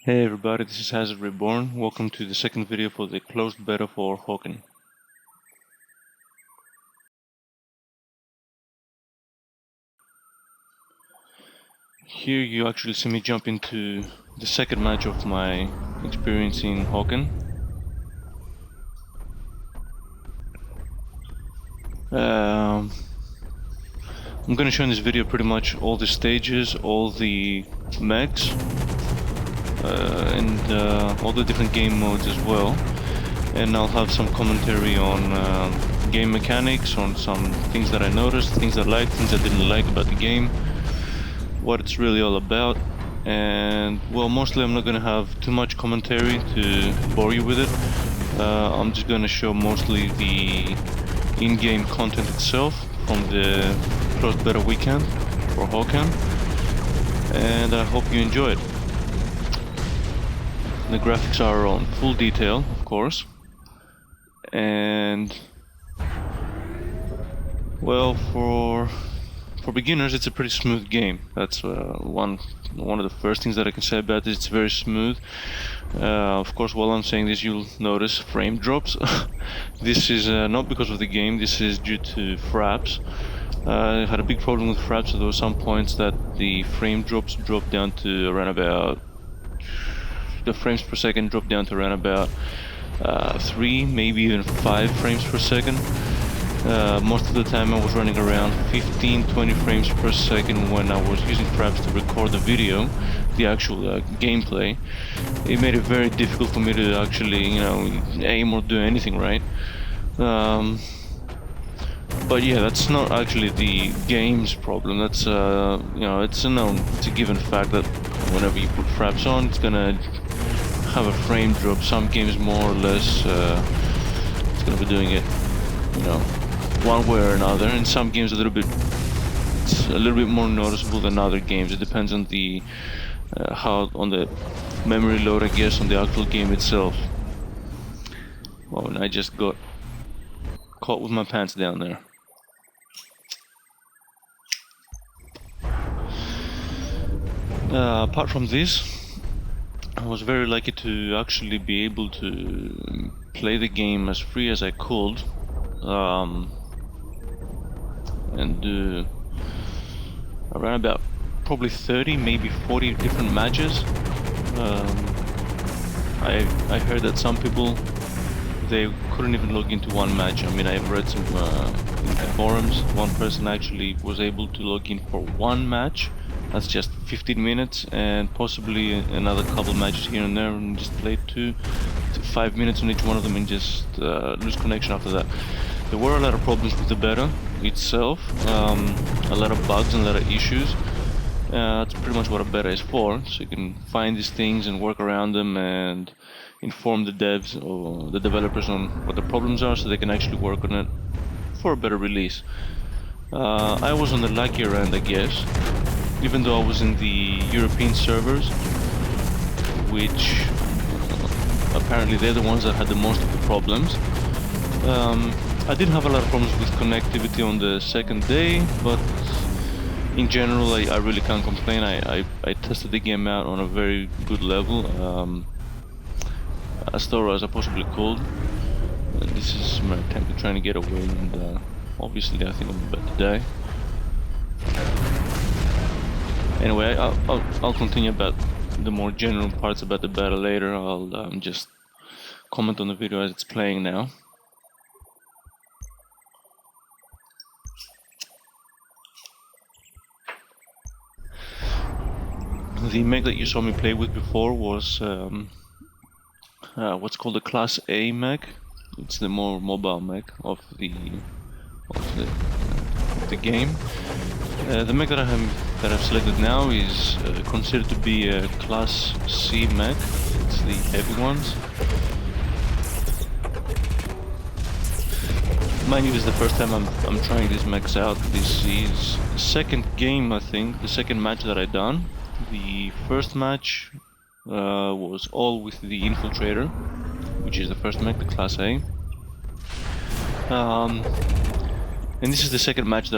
Hey everybody, this is Hazard Reborn. Welcome to the second video for the closed beta for HAWKEN. Here you actually see me jump into the second match of my experience in HAWKEN. I'm gonna show in this video pretty much all the stages, all the mechs, and all the different game modes as well. And I'll have some commentary on game mechanics, on some things that I noticed, things I liked, things I didn't like about the game, what it's really all about. And well, mostly I'm not gonna have too much commentary to bore you with it. I'm just gonna show mostly the in-game content itself from the closed beta weekend for HAWKEN, and I hope you enjoy it. The graphics are on full detail, of course, and well, for beginners it's a pretty smooth game. That's one of the first things that I can say about it. It's very smooth. Of course, while I'm saying this, you'll notice frame drops. This is not because of the game, this is due to fraps. I had a big problem with fraps, so there were some points that the frame drops dropped down to around about, the frames per second dropped down to around about 3, maybe even 5 frames per second. Most of the time I was running around 15-20 frames per second when I was using fraps to record the video, the actual gameplay. It made it very difficult for me to actually, aim or do anything right. But yeah, that's not actually the game's problem. That's it's a given fact that whenever you put fraps on, it's gonna have a frame drop. Some games more or less, it's gonna be doing it, one way or another. In some games, it's a little bit more noticeable than other games. It depends on the on the memory load, I guess, on the actual game itself. Oh, and I just got caught with my pants down there. Apart from this, I was very lucky to actually be able to play the game as free as I could, and do around about probably 30, maybe 40 different matches. I heard that some people, they couldn't even log into one match. I mean, I've read some in the forums, one person actually was able to log in for one match. That's just 15 minutes, and possibly another couple matches here and there, and just play 2 to 5 minutes on each one of them and just lose connection after that. There were a lot of problems with the beta itself, a lot of bugs and a lot of issues. That's pretty much what a beta is for, so you can find these things and work around them and inform the devs or the developers on what the problems are so they can actually work on it for a better release. I was on the luckier end, I guess, even though I was in the European servers, which apparently they're the ones that had the most of the problems. I didn't have a lot of problems with connectivity on the second day, but in general I really can't complain. I tested the game out on a very good level, as thorough as I possibly could. This is my attempt at trying to get away, and obviously I think I'm about to die. Anyway, I'll continue about the more general parts about the beta later. I'll just comment on the video as it's playing now. The mech that you saw me play with before was what's called the Class A mech. It's the more mobile mech of the game. The mech that I've selected now is considered to be a Class C mech. It's the heavy ones. Mind you, this is the first time I'm trying these mechs out. This is the second game, I think, the second match that I done. The first match was all with the Infiltrator, which is the first mech, the Class A. And this is the second match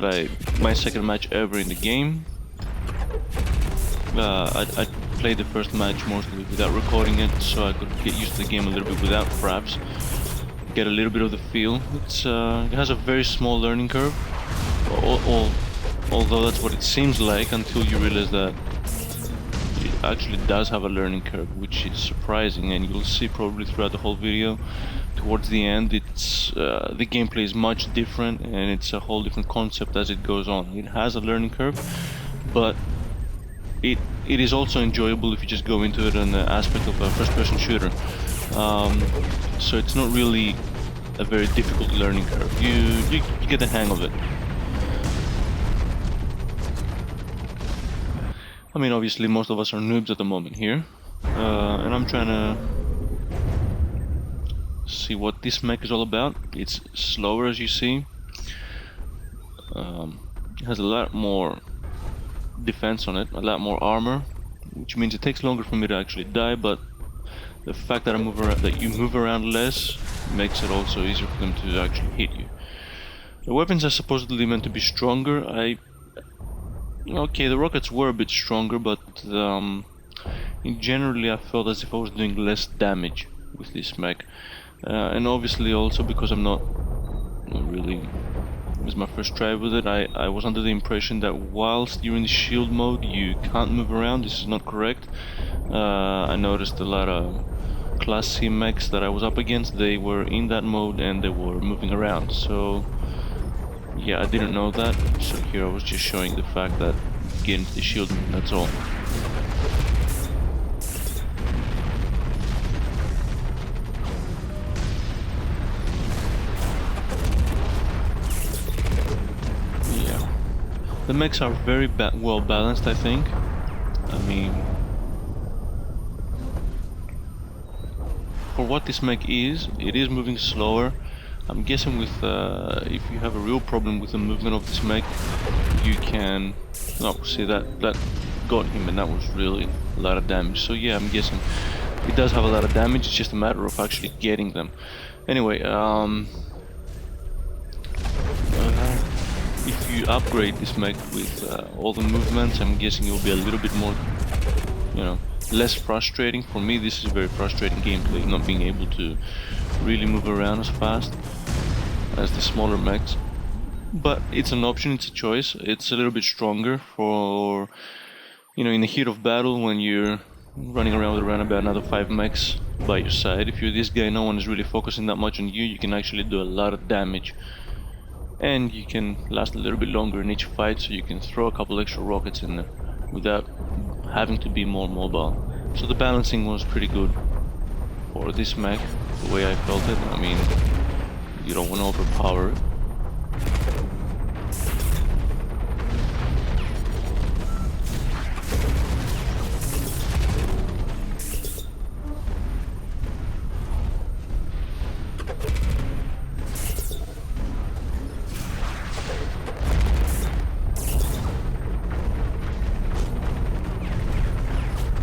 my second match ever in the game. I played the first match mostly without recording it, so I could get used to the game a little bit without fraps, get a little bit of the feel. It has a very small learning curve, although that's what it seems like until you realize that it actually does have a learning curve, which is surprising, and you'll see probably throughout the whole video. Towards the end, the gameplay is much different, and it's a whole different concept as it goes on. It has a learning curve, but it is also enjoyable if you just go into it in the aspect of a first-person shooter. So it's not really a very difficult learning curve. You get the hang of it. I mean, obviously most of us are noobs at the moment here, and I'm trying to see what this mech is all about. It's slower, as you see. It has a lot more defense on it, a lot more armor, which means it takes longer for me to actually die, but the fact that you move around less makes it also easier for them to actually hit you. The weapons are supposedly meant to be stronger. Okay, the rockets were a bit stronger, but generally I felt as if I was doing less damage with this mech. And obviously also because I'm not really... It was my first try with it, I was under the impression that whilst you're in the shield mode you can't move around. This is not correct. I noticed a lot of Class C mechs that I was up against, they were in that mode and they were moving around. So yeah, I didn't know that, so here I was just showing the fact that you get into the shield mode, that's all. Yeah, the mechs are very well balanced, I think. I mean, for what this mech is, it is moving slower. I'm guessing with if you have a real problem with the movement of this mech, you can... Oh, see that got him, and that was really a lot of damage. So yeah, I'm guessing it does have a lot of damage. It's just a matter of actually getting them. Anyway, if you upgrade this mech with all the movements, I'm guessing it will be a little bit more, less frustrating. For me, this is very frustrating gameplay, not being able to really move around as fast as the smaller mechs. But it's an option, it's a choice. It's a little bit stronger for, in the heat of battle when you're running around with about another 5 mechs by your side. If you're this guy, no one is really focusing that much on you, you can actually do a lot of damage. And you can last a little bit longer in each fight, so you can throw a couple extra rockets in there without having to be more mobile. So the balancing was pretty good for this mech, the way I felt it. I mean, you don't want to overpower it.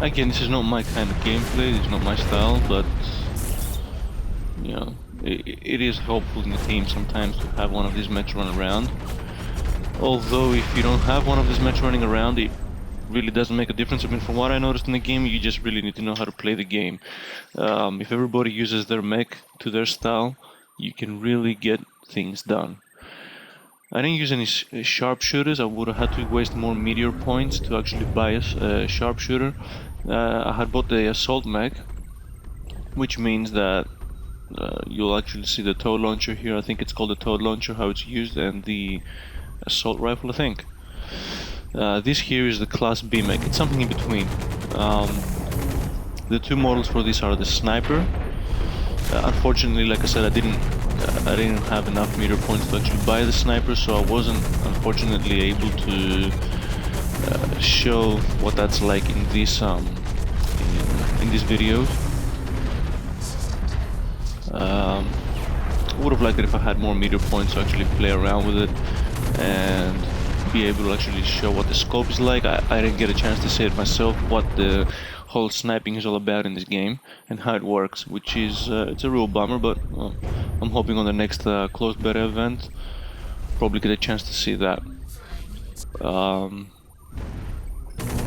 Again, this is not my kind of gameplay, this is not my style, but it is helpful in the game sometimes to have one of these mechs run around. Although if you don't have one of these mechs running around, it really doesn't make a difference. I mean, from what I noticed in the game, you just really need to know how to play the game. If everybody uses their mech to their style, you can really get things done. I didn't use any sharpshooters. I would have had to waste more meteor points to actually buy a sharpshooter. I had bought the assault mech, which means that you'll actually see the toad launcher here. I think it's called the toad launcher, how it's used, and the assault rifle, I think. This here is the Class B mech. It's something in between. The two models for this are the sniper. Unfortunately, like I said, I didn't have enough meter points to actually buy the sniper, so I wasn't unfortunately able to show what that's like in this video. I would have liked it if I had more meter points to actually play around with it and be able to actually show what the scope is like. I didn't get a chance to say it myself, what the whole sniping is all about in this game and how it works, which is it's a real bummer, but I'm hoping on the next closed beta event probably get a chance to see that.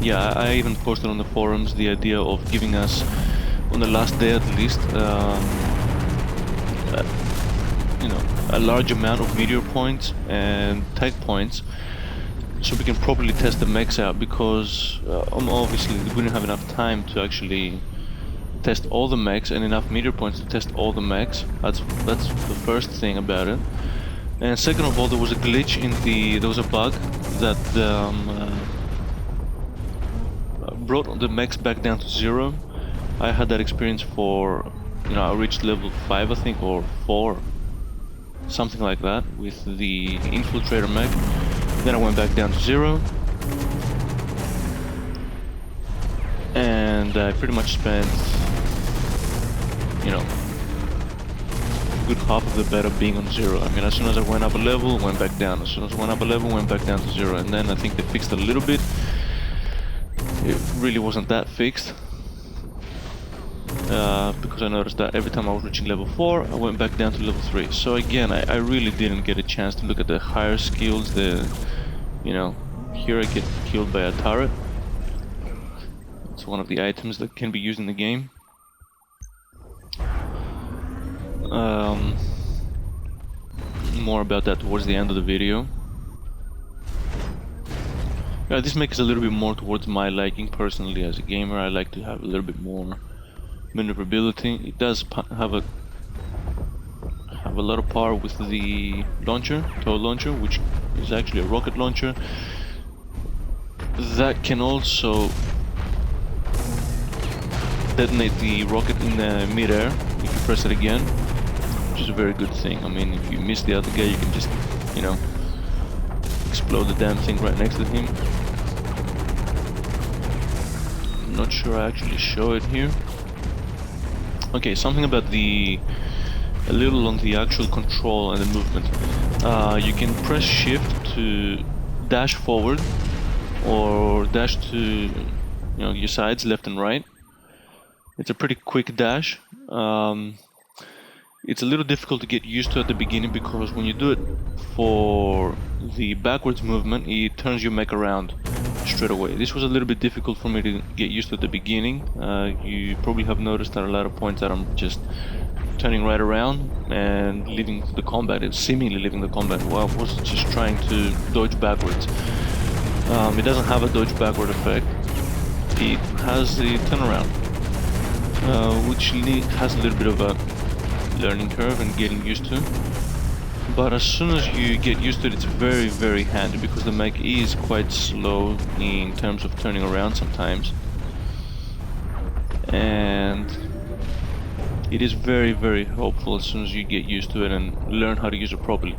Yeah, I even posted on the forums the idea of giving us, on the last day at least, you know, a large amount of meteor points and tech points, so we can properly test the mechs out, because obviously we didn't have enough time to actually test all the mechs and enough meteor points to test all the mechs. That's the first thing about it. And second of all, there was a glitch in there was a bug that brought the mechs back down to 0. I had that experience for, I reached level 5 I think, or 4, something like that, with the infiltrator mech. Then I went back down to 0, and I pretty much spent, a good half of the beta being on 0. I mean, as soon as I went up a level, went back down. As soon as I went up a level, went back down to 0. And then I think they fixed it a little bit. It really wasn't that fixed, because I noticed that every time I was reaching level 4, I went back down to level 3. So again, I really didn't get a chance to look at the higher skills. Here I get killed by a turret. It's one of the items that can be used in the game. More about that towards the end of the video. This mech is a little bit more towards my liking personally as a gamer. I like to have a little bit more maneuverability. It does have a lot of power with the launcher, tow launcher, which is actually a rocket launcher that can also detonate the rocket in the mid-air if you press it again, which is a very good thing. I mean, if you miss the other guy, you can just, explode the damn thing right next to him. I'm not sure I actually show it here. Okay, something about a little on the actual control and the movement. You can press shift to dash forward or dash to, your sides, left and right. It's a pretty quick dash. It's a little difficult to get used to at the beginning, because when you do it for the backwards movement, it turns your mech around straight away. This was a little bit difficult for me to get used to at the beginning. You probably have noticed at a lot of points that I'm just turning right around and leaving the combat, seemingly leaving the combat, while I was just trying to dodge backwards. It doesn't have a dodge backward effect. It has the turnaround, which has a little bit of a learning curve and getting used to. But as soon as you get used to it, it's very, very handy, because the mech is quite slow in terms of turning around sometimes. And it is very, very helpful as soon as you get used to it and learn how to use it properly.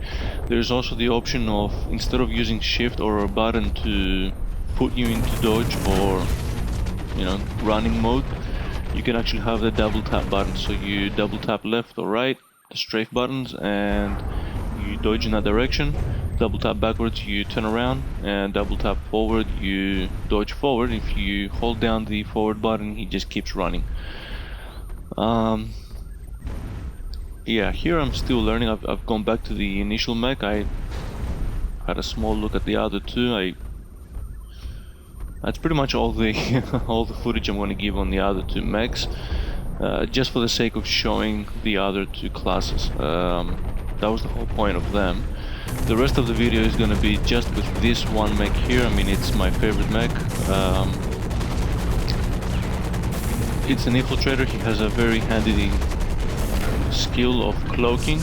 There's also the option of, instead of using shift or a button to put you into dodge or, running mode, you can actually have the double tap button. So you double tap left or right, the strafe buttons, and you dodge in that direction. Double tap backwards, you turn around, and double tap forward, you dodge forward. If you hold down the forward button, he just keeps running. Yeah, here I'm still learning. I've gone back to the initial mech. I had a small look at the other two. That's pretty much all the all the footage I'm going to give on the other two mechs, just for the sake of showing the other two classes. That was the whole point of them. The rest of the video is going to be just with this one mech here. I mean, it's my favorite mech. It's an infiltrator. He has a very handy skill of cloaking.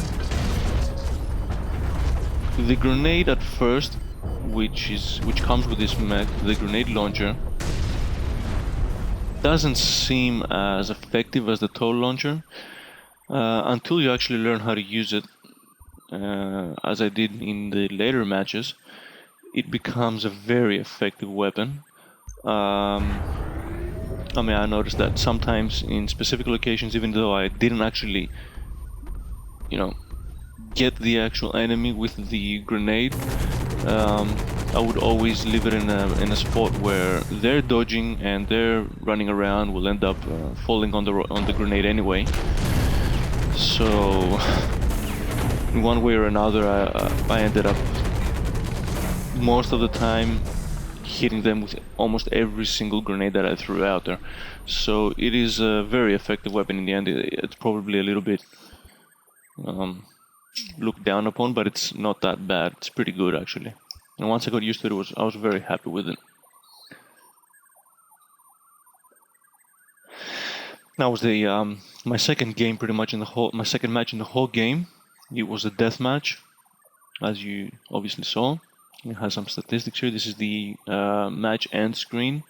The grenade at first, which comes with this mech, the grenade launcher, doesn't seem as effective as the tow launcher until you actually learn how to use it. As I did in the later matches, it becomes a very effective weapon. I noticed that sometimes in specific locations, even though I didn't actually, get the actual enemy with the grenade, I would always leave it in a spot where they're dodging and they're running around, will end up falling on the grenade anyway. So in one way or another, I ended up most of the time hitting them with almost every single grenade that I threw out there. So it is a very effective weapon in the end. It's probably a little bit looked down upon, but it's not that bad. It's pretty good actually. And once I got used to it, I was very happy with it. That was the my second game, pretty much my second match in the whole game. It was a deathmatch, as you obviously saw. It has some statistics here. This is the match end screen.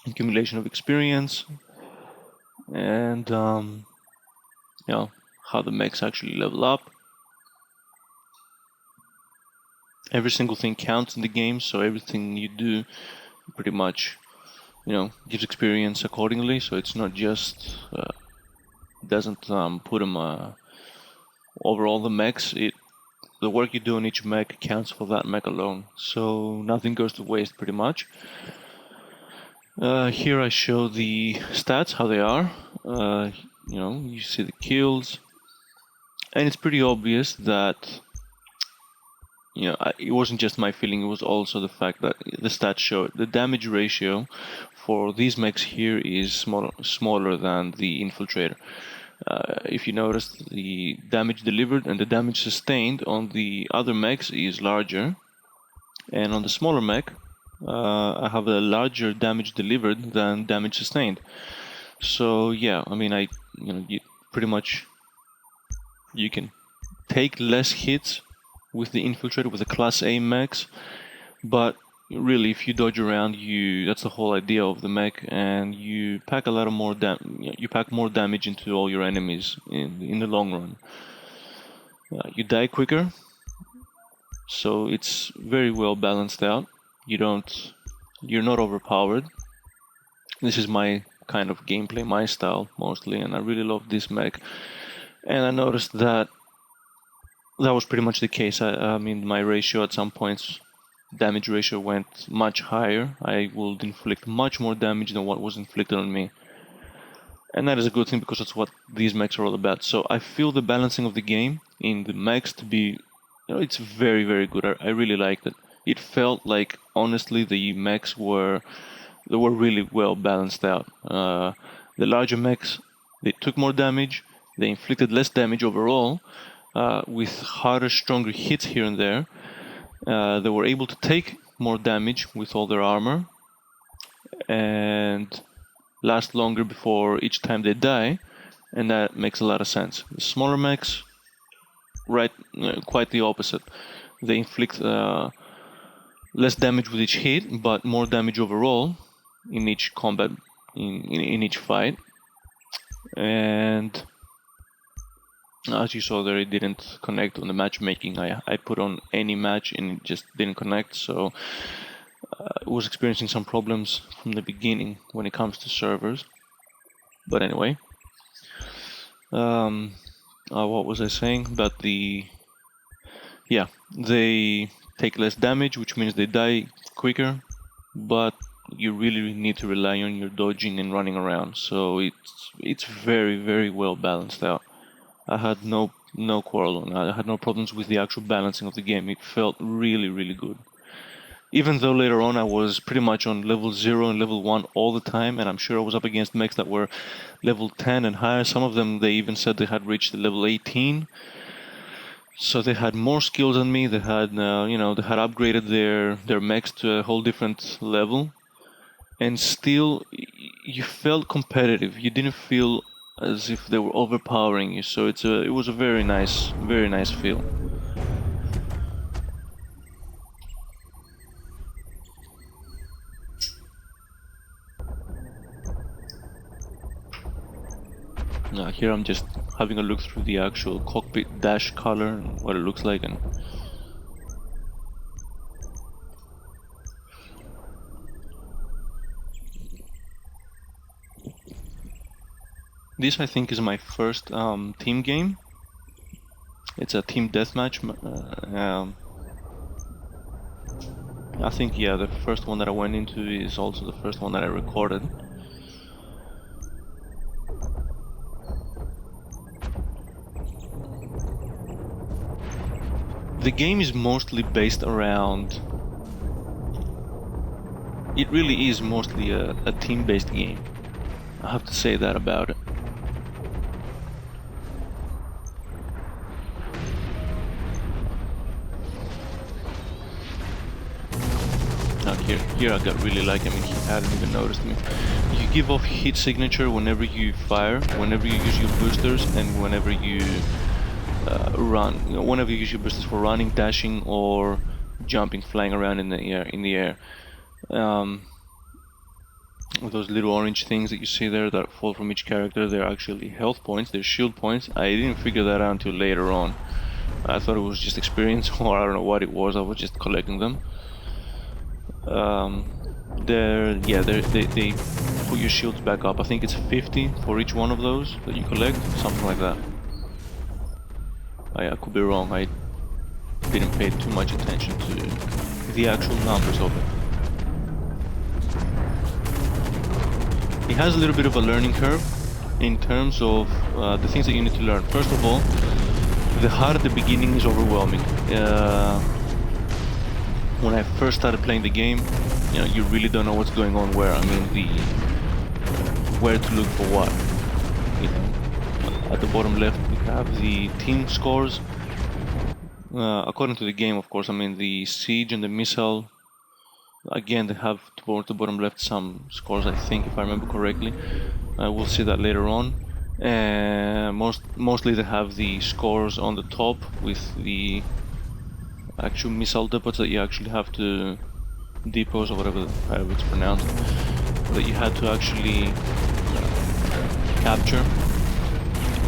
Accumulation of experience, and you know, how the mechs actually level up. Every single thing counts in the game, so everything you do pretty much, gives experience accordingly. So it's not just doesn't put them overall the mechs. The work you do on each mech counts for that mech alone. So nothing goes to waste pretty much. Here I show the stats, how they are. You see the kills, and it's pretty obvious that it wasn't just my feeling, it was also the fact that the stats show the damage ratio for these mechs here is smaller than the infiltrator. If you notice, the damage delivered and the damage sustained on the other mechs is larger, and on the smaller mech I have a larger damage delivered than damage sustained. So yeah, I mean, you can take less hits with the infiltrator, with the class A mechs, but really if you dodge around, that's the whole idea of the mech, and you pack more damage into all your enemies in the long run. You die quicker, so it's very well balanced out. You're not overpowered. This is my kind of gameplay, my style mostly, and I really love this mech. And I noticed that was pretty much the case. I mean, my ratio at some points, damage ratio went much higher. I would inflict much more damage than what was inflicted on me. And that is a good thing, because that's what these mechs are all about. So I feel the balancing of the game in the mechs to be, it's very, very good. I really liked it. It felt like, honestly, the mechs were really well balanced out. The larger mechs, they took more damage, they inflicted less damage overall, with harder, stronger hits here and there. They were able to take more damage with all their armor and last longer before each time they die, and that makes a lot of sense. The smaller mechs, quite the opposite. They inflict less damage with each hit, but more damage overall in each combat, in each fight. And as you saw there, it didn't connect on the matchmaking. I put on any match and it just didn't connect, so I was experiencing some problems from the beginning when it comes to servers. But anyway, what was I saying? About they take less damage, which means they die quicker, but you really need to rely on your dodging and running around. So it's very, very well balanced out. I had no quarrel on that. I had no problems with the actual balancing of the game. It felt really, really good. Even though later on I was pretty much on level 0 and level 1 all the time, and I'm sure I was up against mechs that were level 10 and higher. Some of them, they even said they had reached the level 18. So they had more skills than me. They had, they had upgraded their mechs to a whole different level, and still, you felt competitive. You didn't feel as if they were overpowering you. So it was a very nice feel. Here I'm just having a look through the actual cockpit dash color and what it looks like, and this, I think, is my first team game. It's a team deathmatch. I think, the first one that I went into is also the first one that I recorded. the game is mostly based around... It really is mostly a team-based game. I have to say that about it. Now here I got really lucky. I mean, he hadn't even noticed me. You give off hit signature whenever you fire, whenever you use your boosters, and whenever you run. Whenever you use your boosters for running, dashing, or jumping, flying around in the air. Those little orange things that you see there that fall from each character, they're actually health points, they're shield points. I didn't figure that out until later on. I thought it was just experience, or I don't know what it was. I was just collecting them. They put your shields back up. I think it's 50 for each one of those that you collect, something like that. I could be wrong. I didn't pay too much attention to the actual numbers of it. It has a little bit of a learning curve in terms of the things that you need to learn. First of all, the HUD at the beginning is overwhelming. When I first started playing the game, you know, you really don't know what's going on where. I mean, where to look for what. You know, at the bottom left we have the team scores. According to the game, of course. I mean, the siege and the missile. Again, they have towards the bottom left some scores, I think, if I remember correctly. We'll see that later on. Mostly they have the scores on the top with the actual missile depots that you actually have to depots, or however it's pronounced, that you had to actually capture.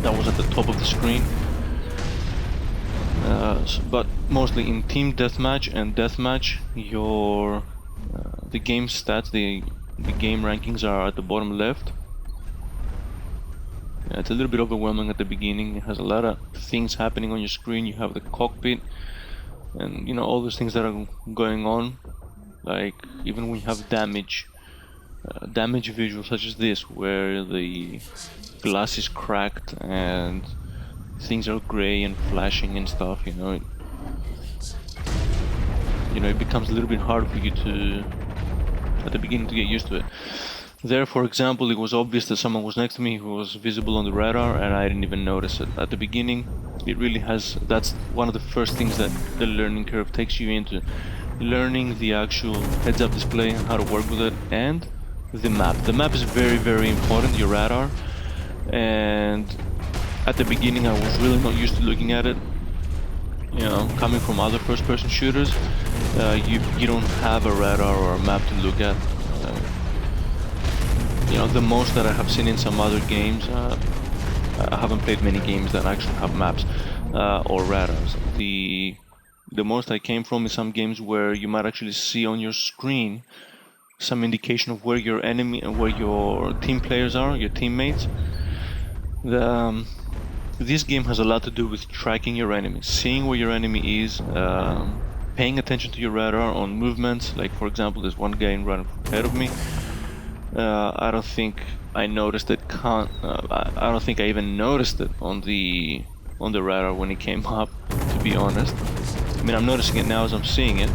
That was at the top of the screen. But mostly in team deathmatch and deathmatch, your the game stats, the game rankings are at the bottom left. It's a little bit overwhelming at the beginning. It has a lot of things happening on your screen. You have the cockpit, and you know, all those things that are going on. Like even when you have damage visuals such as this, where the glass is cracked and things are gray and flashing and stuff, you know, it becomes a little bit hard for you to, at the beginning, to get used to it. There, for example, it was obvious that someone was next to me who was visible on the radar, and I didn't even notice it. At the beginning, it really has, that's one of the first things that the learning curve takes you into. Learning the actual heads-up display and how to work with it, and the map. The map is very, very important, your radar, and at the beginning I was really not used to looking at it. You know, coming from other first-person shooters, you don't have a radar or a map to look at. You know, the most that I have seen in some other games, I haven't played many games that actually have maps or radars. The most I came from is some games where you might actually see on your screen some indication of where your enemy and where your team players are, your teammates. This game has a lot to do with tracking your enemy, seeing where your enemy is, paying attention to your radar on movements. Like, for example, there's one guy running ahead of me. I don't think I noticed it. I don't think I even noticed it on the radar when it came up, to be honest. I mean, I'm noticing it now as I'm seeing it.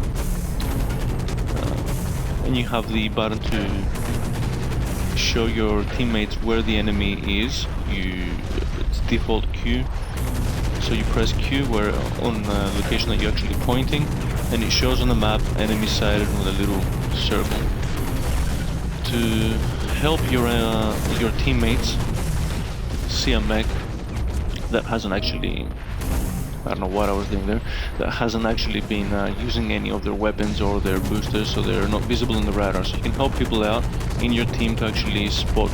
And you have the button to show your teammates where the enemy is. It's default Q. So you press Q where on the location that you're actually pointing, and it shows on the map enemy sighted with a little circle. To help your teammates see a mech that hasn't actually, I don't know what I was doing there, that hasn't actually been using any of their weapons or their boosters, so they're not visible in the radar. So you can help people out in your team to actually spot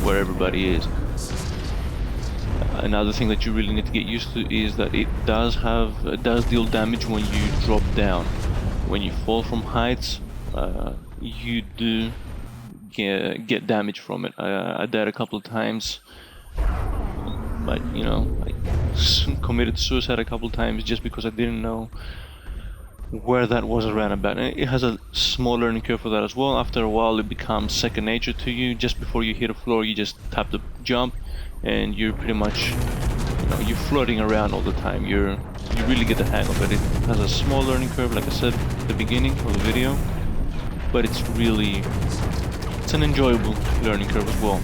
where everybody is. Another thing that you really need to get used to is that it does deal damage when you drop down. When you fall from heights, you do get damage from it. I died a couple of times, but you know, I committed suicide a couple of times just because I didn't know where that was around about. And it has a small learning curve for that as well. After a while it becomes second nature to you. Just before you hit the floor, you just tap the jump and you're pretty much you're floating around all the time. You really get the hang of it. It has a small learning curve, like I said at the beginning of the video, but it's an enjoyable learning curve as well.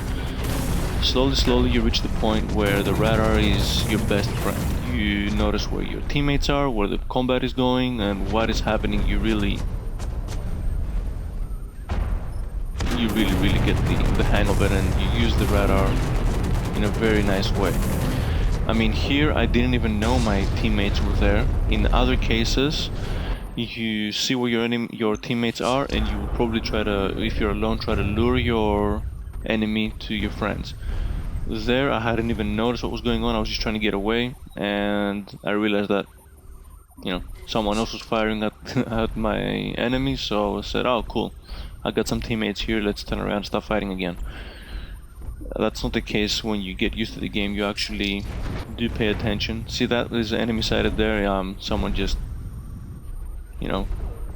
Slowly you reach the point where the radar is your best friend. You notice where your teammates are, where the combat is going, and what is happening. You really get the hang of it, and you use the radar in a very nice way. I mean, here I didn't even know my teammates were there. In other cases, you see where your teammates are, and you will probably try to, if you're alone, try to lure your enemy to your friends. There, I hadn't even noticed what was going on. I was just trying to get away, and I realized that, someone else was firing at my enemy. So I said, "Oh, cool! I got some teammates here. Let's turn around and start fighting again." That's not the case when you get used to the game. You actually do pay attention. See, that is enemy sighted there. Someone just,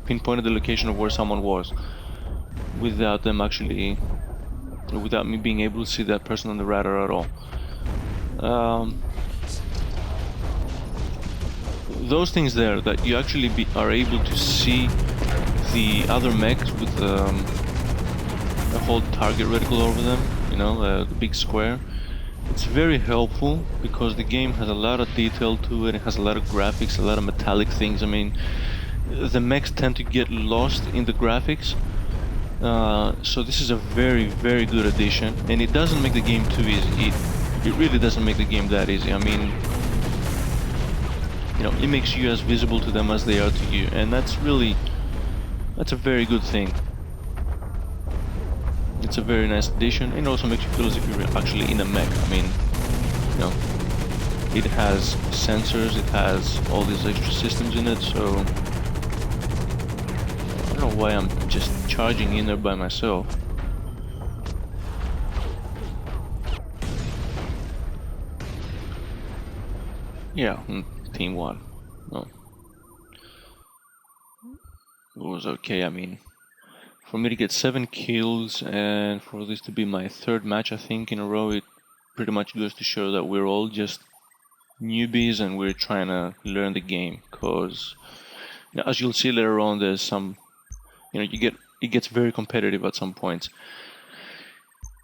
pinpointed the location of where someone was, without me being able to see that person on the radar at all. Those things there, that you actually are able to see the other mechs with a whole target reticle over them, the big square. It's very helpful because the game has a lot of detail to it. It has a lot of graphics, a lot of metallic things. I mean, the mechs tend to get lost in the graphics. So this is a very, very good addition, and it doesn't make the game too easy. It really doesn't make the game that easy. I mean, it makes you as visible to them as they are to you, and that's a very good thing. It's a very nice addition, and it also makes you feel as if you're actually in a mech. I mean, it has sensors, it has all these extra systems in it, so I don't know why I'm just charging in there by myself. Yeah, team 1. No. It was okay. I mean, for me to get 7 kills and for this to be my 3rd match, I think, in a row, it pretty much goes to show that we're all just newbies and we're trying to learn the game. Because, as you'll see later on, there's some, it gets very competitive at some points.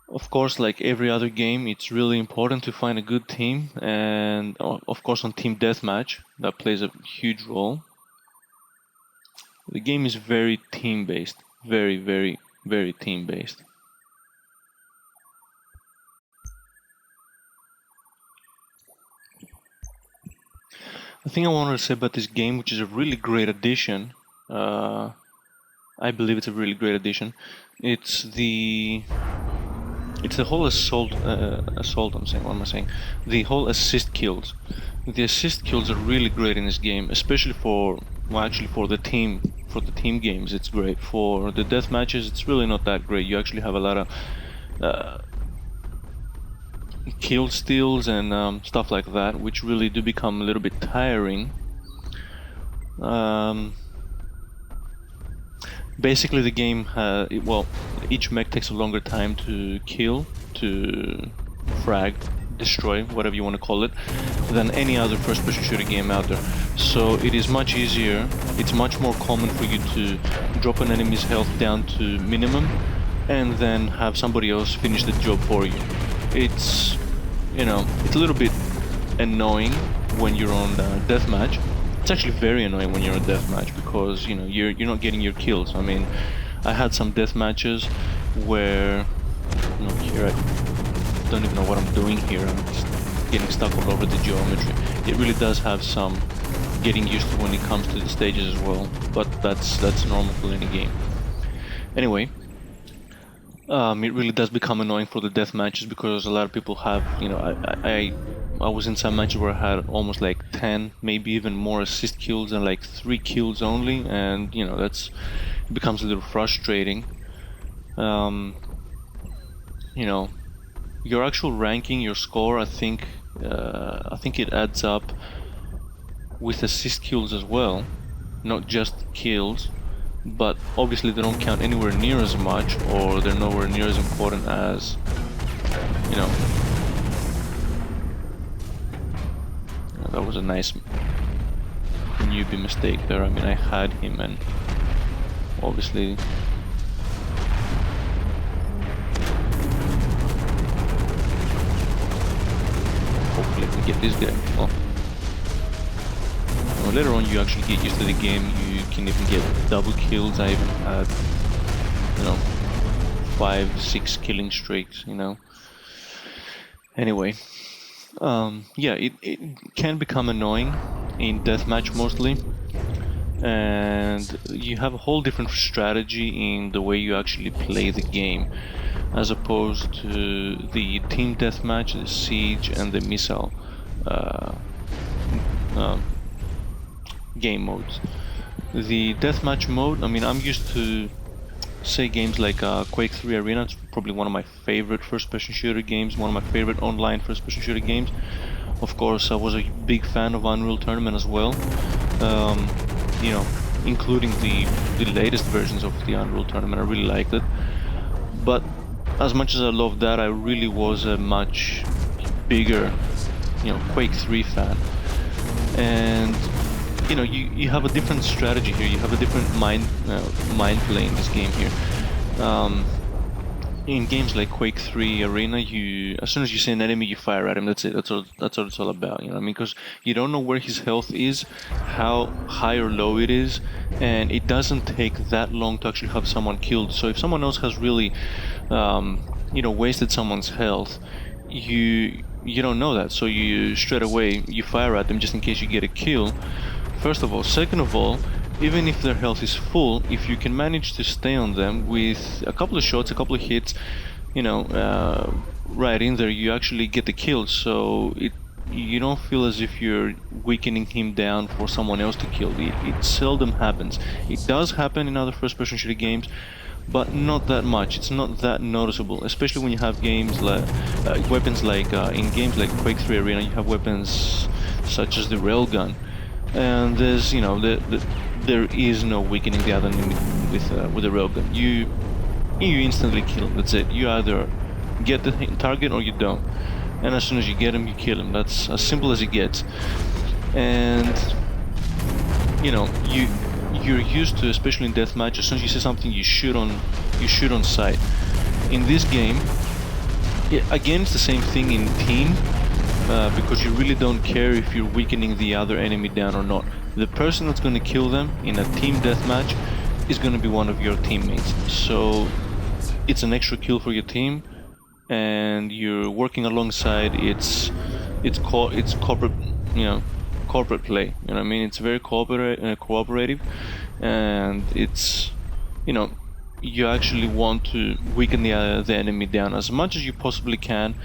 Of course, like every other game, it's really important to find a good team, and of course on team deathmatch, that plays a huge role. The game is very team-based, very, very, very team-based. The thing I wanted to say about this game, which is a really great addition, I believe it's a really great addition, it's the whole assault, the whole assist kills. The assist kills are really great in this game, especially for the team games. It's great. For the death matches, it's really not that great. You actually have a lot of kill steals and stuff like that, which really do become a little bit tiring. Basically, the game, each mech takes a longer time to kill, to frag, destroy, whatever you want to call it, than any other first-person shooter game out there. So it is much easier, it's much more common for you to drop an enemy's health down to minimum and then have somebody else finish the job for you. It's, it's a little bit annoying when you're on deathmatch. It's actually very annoying when you're in deathmatch because you're not getting your kills. I mean, I had some death matches where here I don't even know what I'm doing here. I'm just getting stuck all over the geometry. It really does have some getting used to when it comes to the stages as well, but that's normal for any game. Anyway, it really does become annoying for the death matches because a lot of people have, I was in some matches where I had almost like 10, maybe even more assist kills and like 3 kills only, and it becomes a little frustrating. Your actual ranking, your score, I think it adds up with assist kills as well, not just kills. But obviously they don't count anywhere near as much, or they're nowhere near as important as, that was a nice newbie mistake there. I mean, I had him, and obviously hopefully I can get this guy. Well, later on you actually get used to the game. You can even get double kills. I even had, you know, 5-6 killing streaks, you know. Anyway, yeah, it can become annoying in deathmatch mostly, and you have a whole different strategy in the way you actually play the game, as opposed to the team deathmatch, the siege, and the missile game modes. The deathmatch mode, I mean, I'm used to, say, games like Quake 3 Arena. It's probably one of my favorite first-person shooter games, one of my favorite online first-person shooter games. Of course, I was a big fan of Unreal Tournament as well, you know, including the latest versions of the Unreal Tournament. I really liked it. But as much as I loved that, I really was a much bigger, you know, Quake 3 fan. And you know, you have a different strategy here. You have a different mind play in this game here. In games like Quake 3 Arena, as soon as you see an enemy, you fire at him. That's it. That's all it's all about. You know what I mean? Because you don't know where his health is, how high or low it is, and it doesn't take that long to actually have someone killed. So if someone else has really, you know, wasted someone's health, you don't know that. So you straight away you fire at them just in case you get a kill. First of all. Second of all, even if their health is full, if you can manage to stay on them with a couple of shots, a couple of hits, you know, right in there, you actually get the kill. So you don't feel as if you're weakening him down for someone else to kill. It seldom happens. It does happen in other first-person shooter games, but not that much. It's not that noticeable, especially when you have games like weapons like in games like Quake 3 Arena, you have weapons such as the railgun. And there's, you know, there is no weakening the other enemy with a railgun. You instantly kill him. That's it. You either get the target or you don't. And as soon as you get him, you kill him. That's as simple as it gets. And you know, you're used to, especially in deathmatch, as soon as you see something, you shoot on sight. In this game, again, it's the same thing in team. Because you really don't care if you're weakening the other enemy down or not. The person that's going to kill them in a team deathmatch is going to be one of your teammates. So it's an extra kill for your team, and you're working alongside. It's corporate, you know, corporate play. You know what I mean? It's very cooperative, and it's, you know, you actually want to weaken the enemy down as much as you possibly can.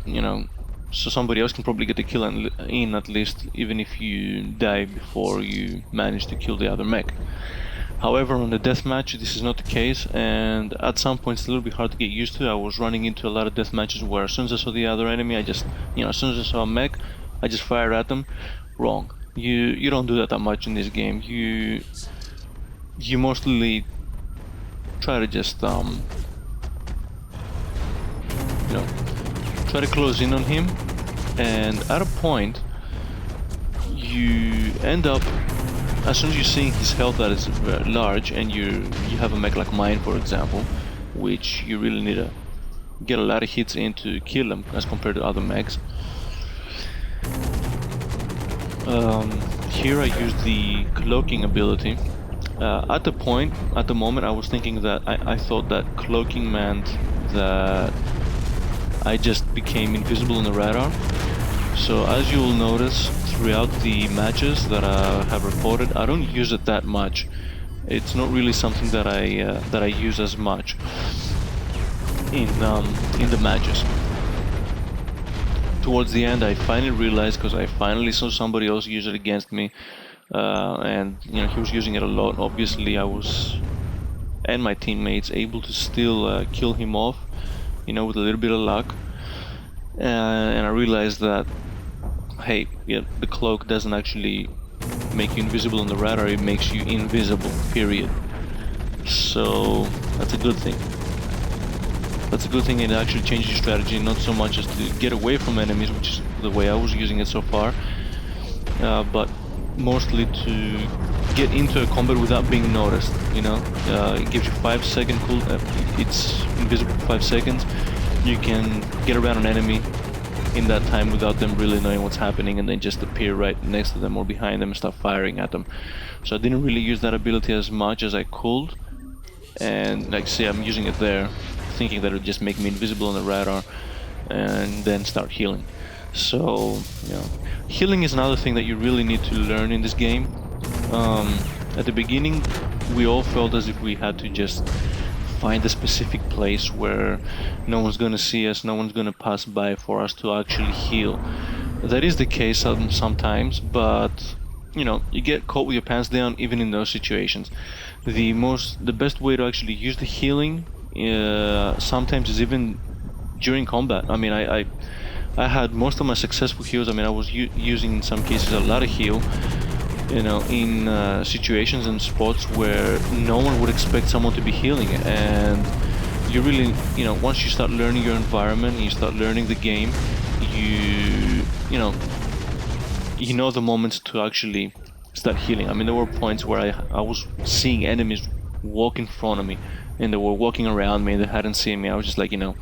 You know. So somebody else can probably get the kill in at least, even if you die before you manage to kill the other mech. However, on the deathmatch, this is not the case, and at some point it's a little bit hard to get used to. I was running into a lot of deathmatches where as soon as I saw the other enemy, I just, you know, as soon as I saw a mech, I just fired at them. Wrong. You don't do that much in this game. You mostly try to just you know, try to close in on him, and at a point you end up, as soon as you're seeing his health that is large, and you have a mech like mine, for example, which you really need to get a lot of hits in to kill him as compared to other mechs. Here I use the cloaking ability. At the moment, I was thinking that I thought that cloaking meant that I just became invisible on the radar. So as you will notice throughout the matches that I have reported, I don't use it that much. It's not really something that I use as much in the matches. Towards the end, I finally realized, because I finally saw somebody else use it against me, and you know, he was using it a lot. Obviously, I was, and my teammates, able to still kill him off, you know, with a little bit of luck. And I realized that, hey, yeah, the cloak doesn't actually make you invisible on the radar, it makes you invisible, period. So that's a good thing. That's a good thing. It actually changes your strategy, not so much as to get away from enemies, which is the way I was using it so far, but mostly to get into a combat without being noticed, you know. It gives you 5-second cool, it's invisible for 5 seconds. You can get around an enemy in that time without them really knowing what's happening, and then just appear right next to them or behind them and start firing at them. So I didn't really use that ability as much as I could, and like see, I'm using it there, thinking that it would just make me invisible on the radar and then start healing. So, you know, healing is another thing that you really need to learn in this game. At the beginning, we all felt as if we had to just find a specific place where no one's gonna see us, no one's gonna pass by for us to actually heal. That is the case sometimes, but you know, you get caught with your pants down even in those situations. The best way to actually use the healing sometimes is even during combat. I mean, I had most of my successful heals. I mean, I was using in some cases a lot of heal, you know, in situations and spots where no one would expect someone to be healing. And you really, you know, once you start learning your environment and you start learning the game, you know the moments to actually start healing. I mean, there were points where I was seeing enemies walk in front of me, and they were walking around me, and they hadn't seen me. I was just like, you know,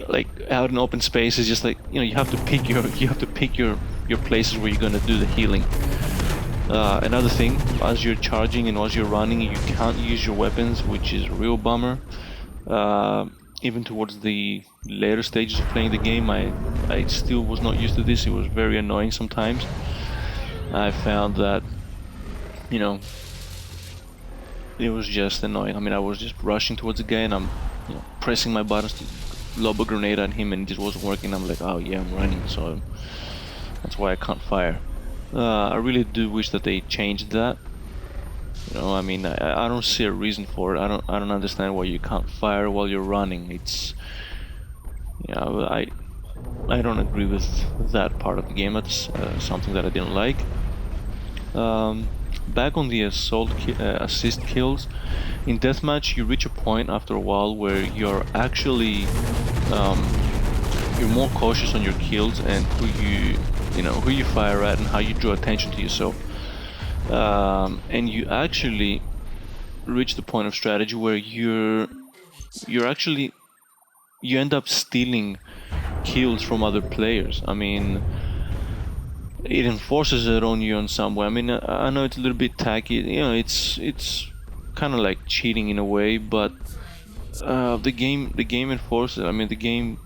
like out in open spaces, just like, you know, you have to pick your places where you're gonna do the healing. Another thing, as you're charging and as you're running, you can't use your weapons, which is a real bummer. Even towards the later stages of playing the game, I still was not used to this. It was very annoying sometimes. I found that, you know, it was just annoying. I mean, I was just rushing towards the guy and I'm, you know, pressing my buttons to lob a grenade at him and it just wasn't working. I'm like, oh yeah, I'm running, so that's why I can't fire. I really do wish that they changed that. You know, I mean, I don't see a reason for it. I don't understand why you can't fire while you're running. It's, you know, I don't agree with that part of the game. That's something that I didn't like. Back on the assist kills, in deathmatch you reach a point after a while where you're actually you're more cautious on your kills and who you fire at and how you draw attention to yourself. And you actually reach the point of strategy where you end up stealing kills from other players. I mean, it enforces it on you in some way. I mean, I know it's a little bit tacky, you know, it's kind of like cheating in a way, but the game enforces it. I mean, the game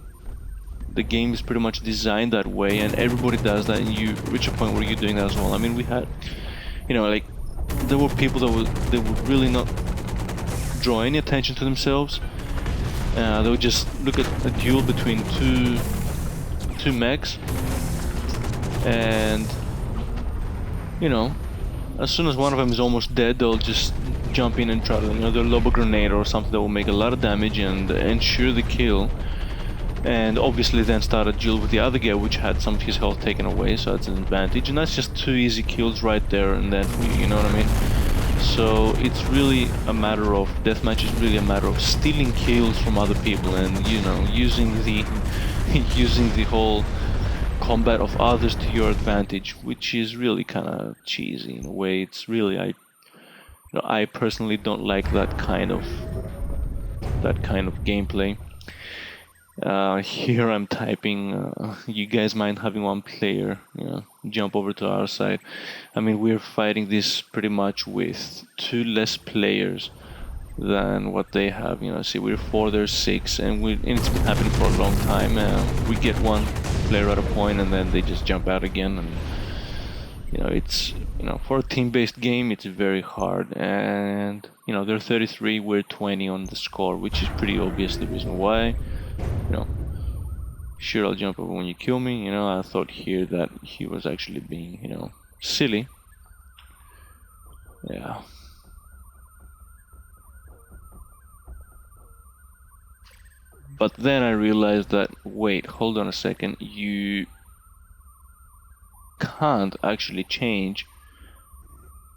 is pretty much designed that way, and everybody does that, and you reach a point where you're doing that as well. I mean, we had, you know, like, there were people that would really not draw any attention to themselves. They would just look at a duel between two mechs, and, you know, as soon as one of them is almost dead, they'll just jump in and try to, you know, they'll lob a grenade or something that will make a lot of damage and ensure the kill. And obviously then start a duel with the other guy, which had some of his health taken away, so that's an advantage. And that's just 2 easy kills right there and then for you know what I mean? So it's really a matter of, deathmatch is really a matter of stealing kills from other people and, you know, using the whole combat of others to your advantage, which is really kind of cheesy in a way. It's really, I personally don't like that kind of gameplay. Here I'm typing, you guys mind having one player, you know, jump over to our side. I mean, we're fighting this pretty much with 2 less players than what they have, you know. See, we're 4, they're 6, and it's been happening for a long time. We get 1 player at a point and then they just jump out again, and, you know, it's, you know, for a team-based game, it's very hard. And, you know, they're 33, we're 20 on the score, which is pretty obvious the reason why. You know, sure, I'll jump over when you kill me. You know, I thought here that he was actually being, you know, silly. Yeah. But then I realized that, wait, hold on a second, you can't actually change,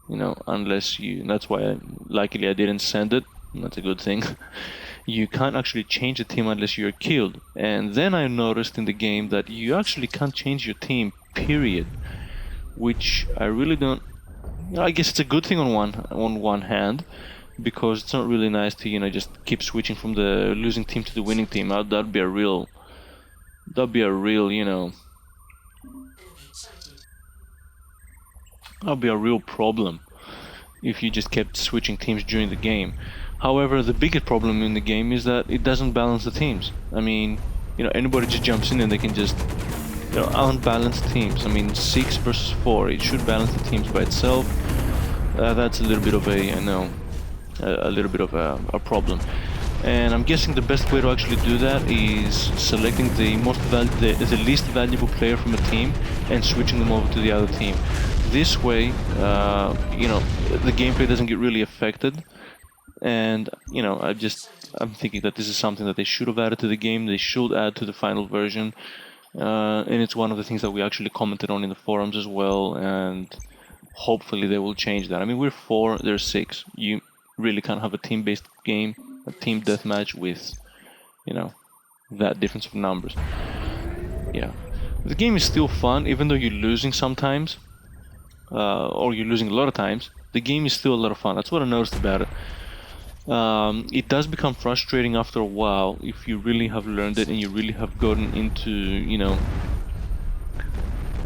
you know, unless you, that's why luckily I didn't send it, that's a good thing. You can't actually change the team unless you're killed. And then I noticed in the game that you actually can't change your team, period. which I really don't. I guess it's a good thing on one hand, because it's not really nice to just keep switching from the losing team to the winning team. That'd be a real that'd be a real problem if you just kept switching teams during the game. However, the biggest problem in the game is that it doesn't balance the teams. I mean, anybody just jumps in and they can just, unbalanced teams. I mean, 6 versus 4, it should balance the teams by itself. That's a little bit of a problem. And I'm guessing the best way to actually do that is selecting the least valuable player from a team and switching them over to the other team. This way, the gameplay doesn't get really affected. And I'm thinking that this is something that they should have added to the game. They should add to the final version, and it's one of the things that we actually commented on in the forums as well. And hopefully they will change that. I mean, we're 4, they're 6. You really can't have a team-based game, a team deathmatch with, that difference of numbers. Yeah, the game is still fun, even though you're losing sometimes, or you're losing a lot of times. The game is still a lot of fun. That's what I noticed about it. It does become frustrating after a while if you really have learned it and you really have gotten into,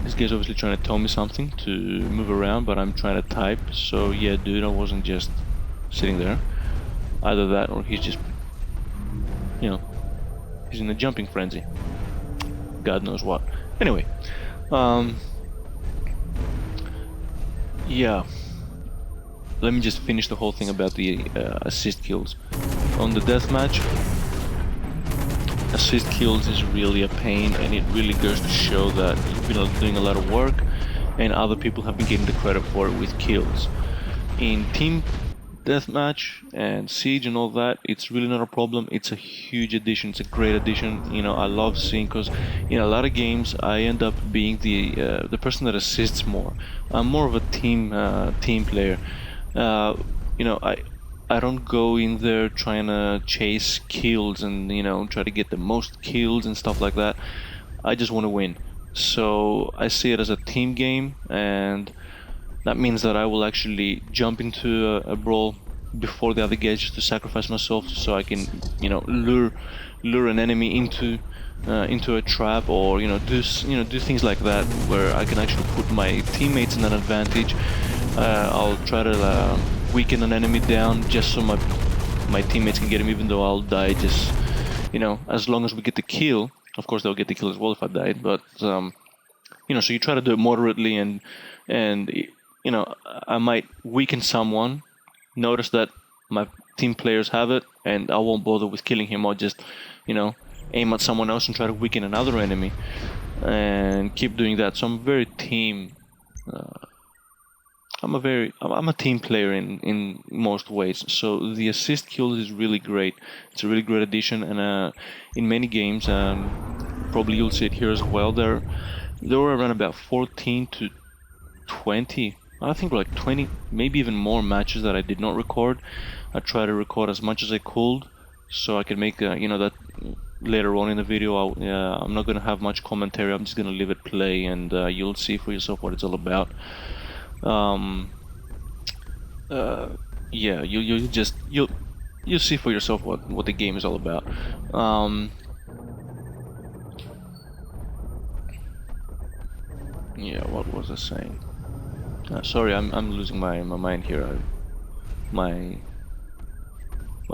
this guy's obviously trying to tell me something to move around, but I'm trying to type. So yeah, dude, I wasn't just sitting there. Either that or he's just, he's in a jumping frenzy. God knows what. Anyway, yeah. Let me just finish the whole thing about the assist kills. On the deathmatch, assist kills is really a pain, and it really goes to show that you've been doing a lot of work and other people have been getting the credit for it with kills. In team deathmatch and siege and all that, it's really not a problem. It's a huge addition. It's a great addition. I love seeing, because in a lot of games I end up being the person that assists more. I'm more of a team player. I don't go in there trying to chase kills and try to get the most kills and stuff like that. I just want to win. So I see it as a team game, and that means that I will actually jump into a brawl before the other guys, just to sacrifice myself so I can lure an enemy into a trap, or do things like that where I can actually put my teammates in an advantage. I'll try to weaken an enemy down just so my teammates can get him, even though I'll die. Just as long as we get the kill. Of course, they'll get the kill as well if I died. But so you try to do it moderately, and I might weaken someone, notice that my team players have it, and I won't bother with killing him. I'll just aim at someone else and try to weaken another enemy, and keep doing that. So I'm very team. I'm a team player in most ways. So the assist kills is really great. It's a really great addition, and in many games, probably you'll see it here as well. There were around about 14 to 20. I think like 20, maybe even more matches that I did not record. I try to record as much as I could, so I can make that later on in the video. I'm not gonna have much commentary. I'm just gonna leave it play, and you'll see for yourself what it's all about. Yeah, you'll see for yourself what the game is all about. Yeah, what was I saying? Sorry, I'm losing my mind here. My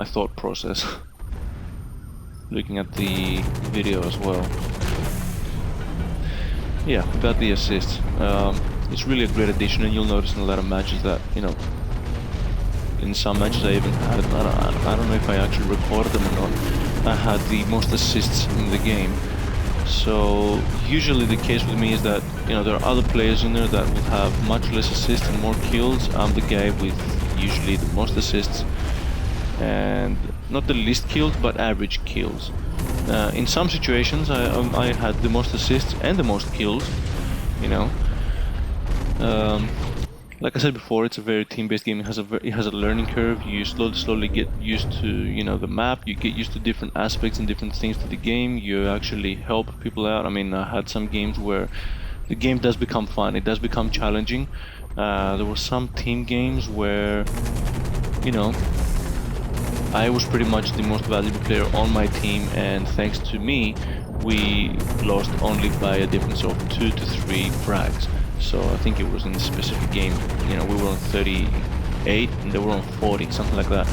thought process. Looking at the video as well. Yeah, about the assists. It's really a great addition, and you'll notice in a lot of matches that, in some matches I even had, I don't know if I actually recorded them or not, I had the most assists in the game. So usually the case with me is that, there are other players in there that will have much less assists and more kills. I'm the guy with usually the most assists, and not the least kills, but average kills. In some situations I had the most assists and the most kills, like I said before, it's a very team-based game. It has a learning curve. You slowly get used to the map. You get used to different aspects and different things to the game. You actually help people out. I mean, I had some games where the game does become fun. It does become challenging. There were some team games where, you know, I was pretty much the most valuable player on my team, and thanks to me, we lost only by a difference of 2 to 3 frags. So I think it was in a specific game, you know, we were on 38 and they were on 40, something like that.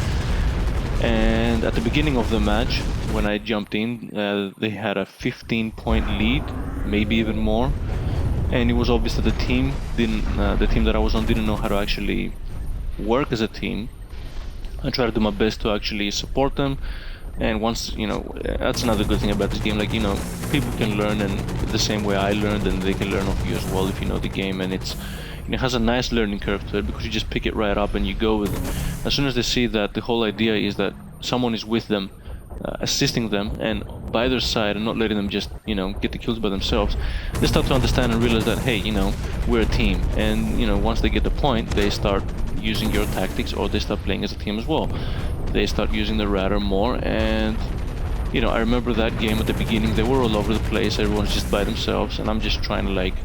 And at the beginning of the match, when I jumped in, they had a 15-point lead, maybe even more. And it was obvious that the team that I was on didn't know how to actually work as a team. I try to do my best to actually support them, and once, you know, that's another good thing about this game, like, you know, people can learn and the same way I learned, and they can learn off you as well if you know the game, and it has a nice learning curve to it because you just pick it right up and you go with it. As soon as they see that the whole idea is that someone is with them, assisting them and by their side and not letting them just, you know, get the kills by themselves, they start to understand and realize that, hey, you know, we're a team, and, you know, once they get the point, they start using your tactics, or they start playing as a team as well. They start using the radar more, and, you know, I remember that game at the beginning, they were all over the place, everyone's just by themselves, and I'm just trying to, like,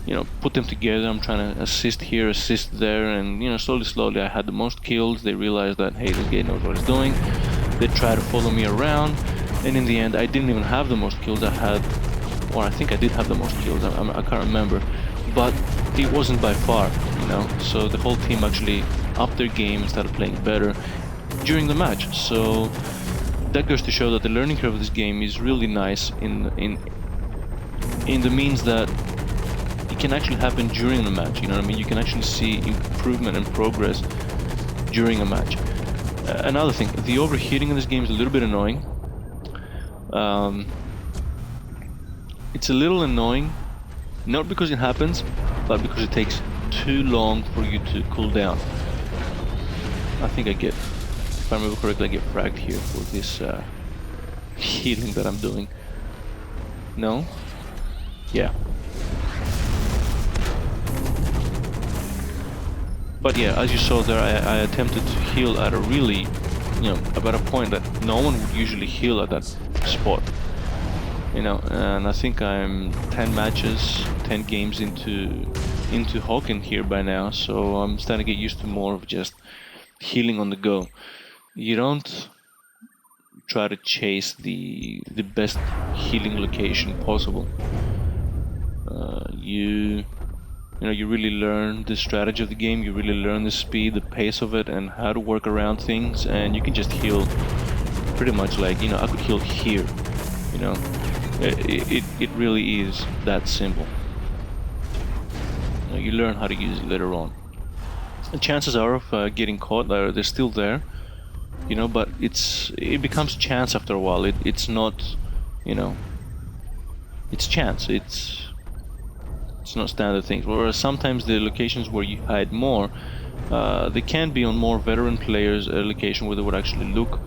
you know, put them together. I'm trying to assist here, assist there, and, you know, slowly I had the most kills. They realized that, hey, this guy knows what he's doing. They try to follow me around, and in the end, I didn't even have the most kills. I had, or I think I did have the most kills, I can't remember, but it wasn't by far, you know. So the whole team actually upped their game and started playing better during the match. So that goes to show that the learning curve of this game is really nice in the means that it can actually happen during the match, you know what I mean? You can actually see improvement and progress during a match. Another thing, the overheating in this game is a little bit annoying. It's a little annoying, not because it happens, but because it takes too long for you to cool down. I think if I remember correctly, I get fragged here for this healing that I'm doing. No? Yeah. But yeah, as you saw there, I attempted to heal at a really, you know, about a point that no one would usually heal at that spot. You know, and I think I'm 10 matches, 10 games into HAWKEN here by now, so I'm starting to get used to more of just healing on the go. You don't try to chase the best healing location possible. You really learn the strategy of the game, you really learn the speed, the pace of it, and how to work around things, and you can just heal pretty much like, you know, I could heal here, you know. It really is that simple. You learn how to use it later on. The chances are of getting caught, they're still there, you know, but it becomes chance after a while. It's not, you know, it's chance. It's not standard things. Whereas sometimes the locations where you hide more, they can be on more veteran players' location where they would actually look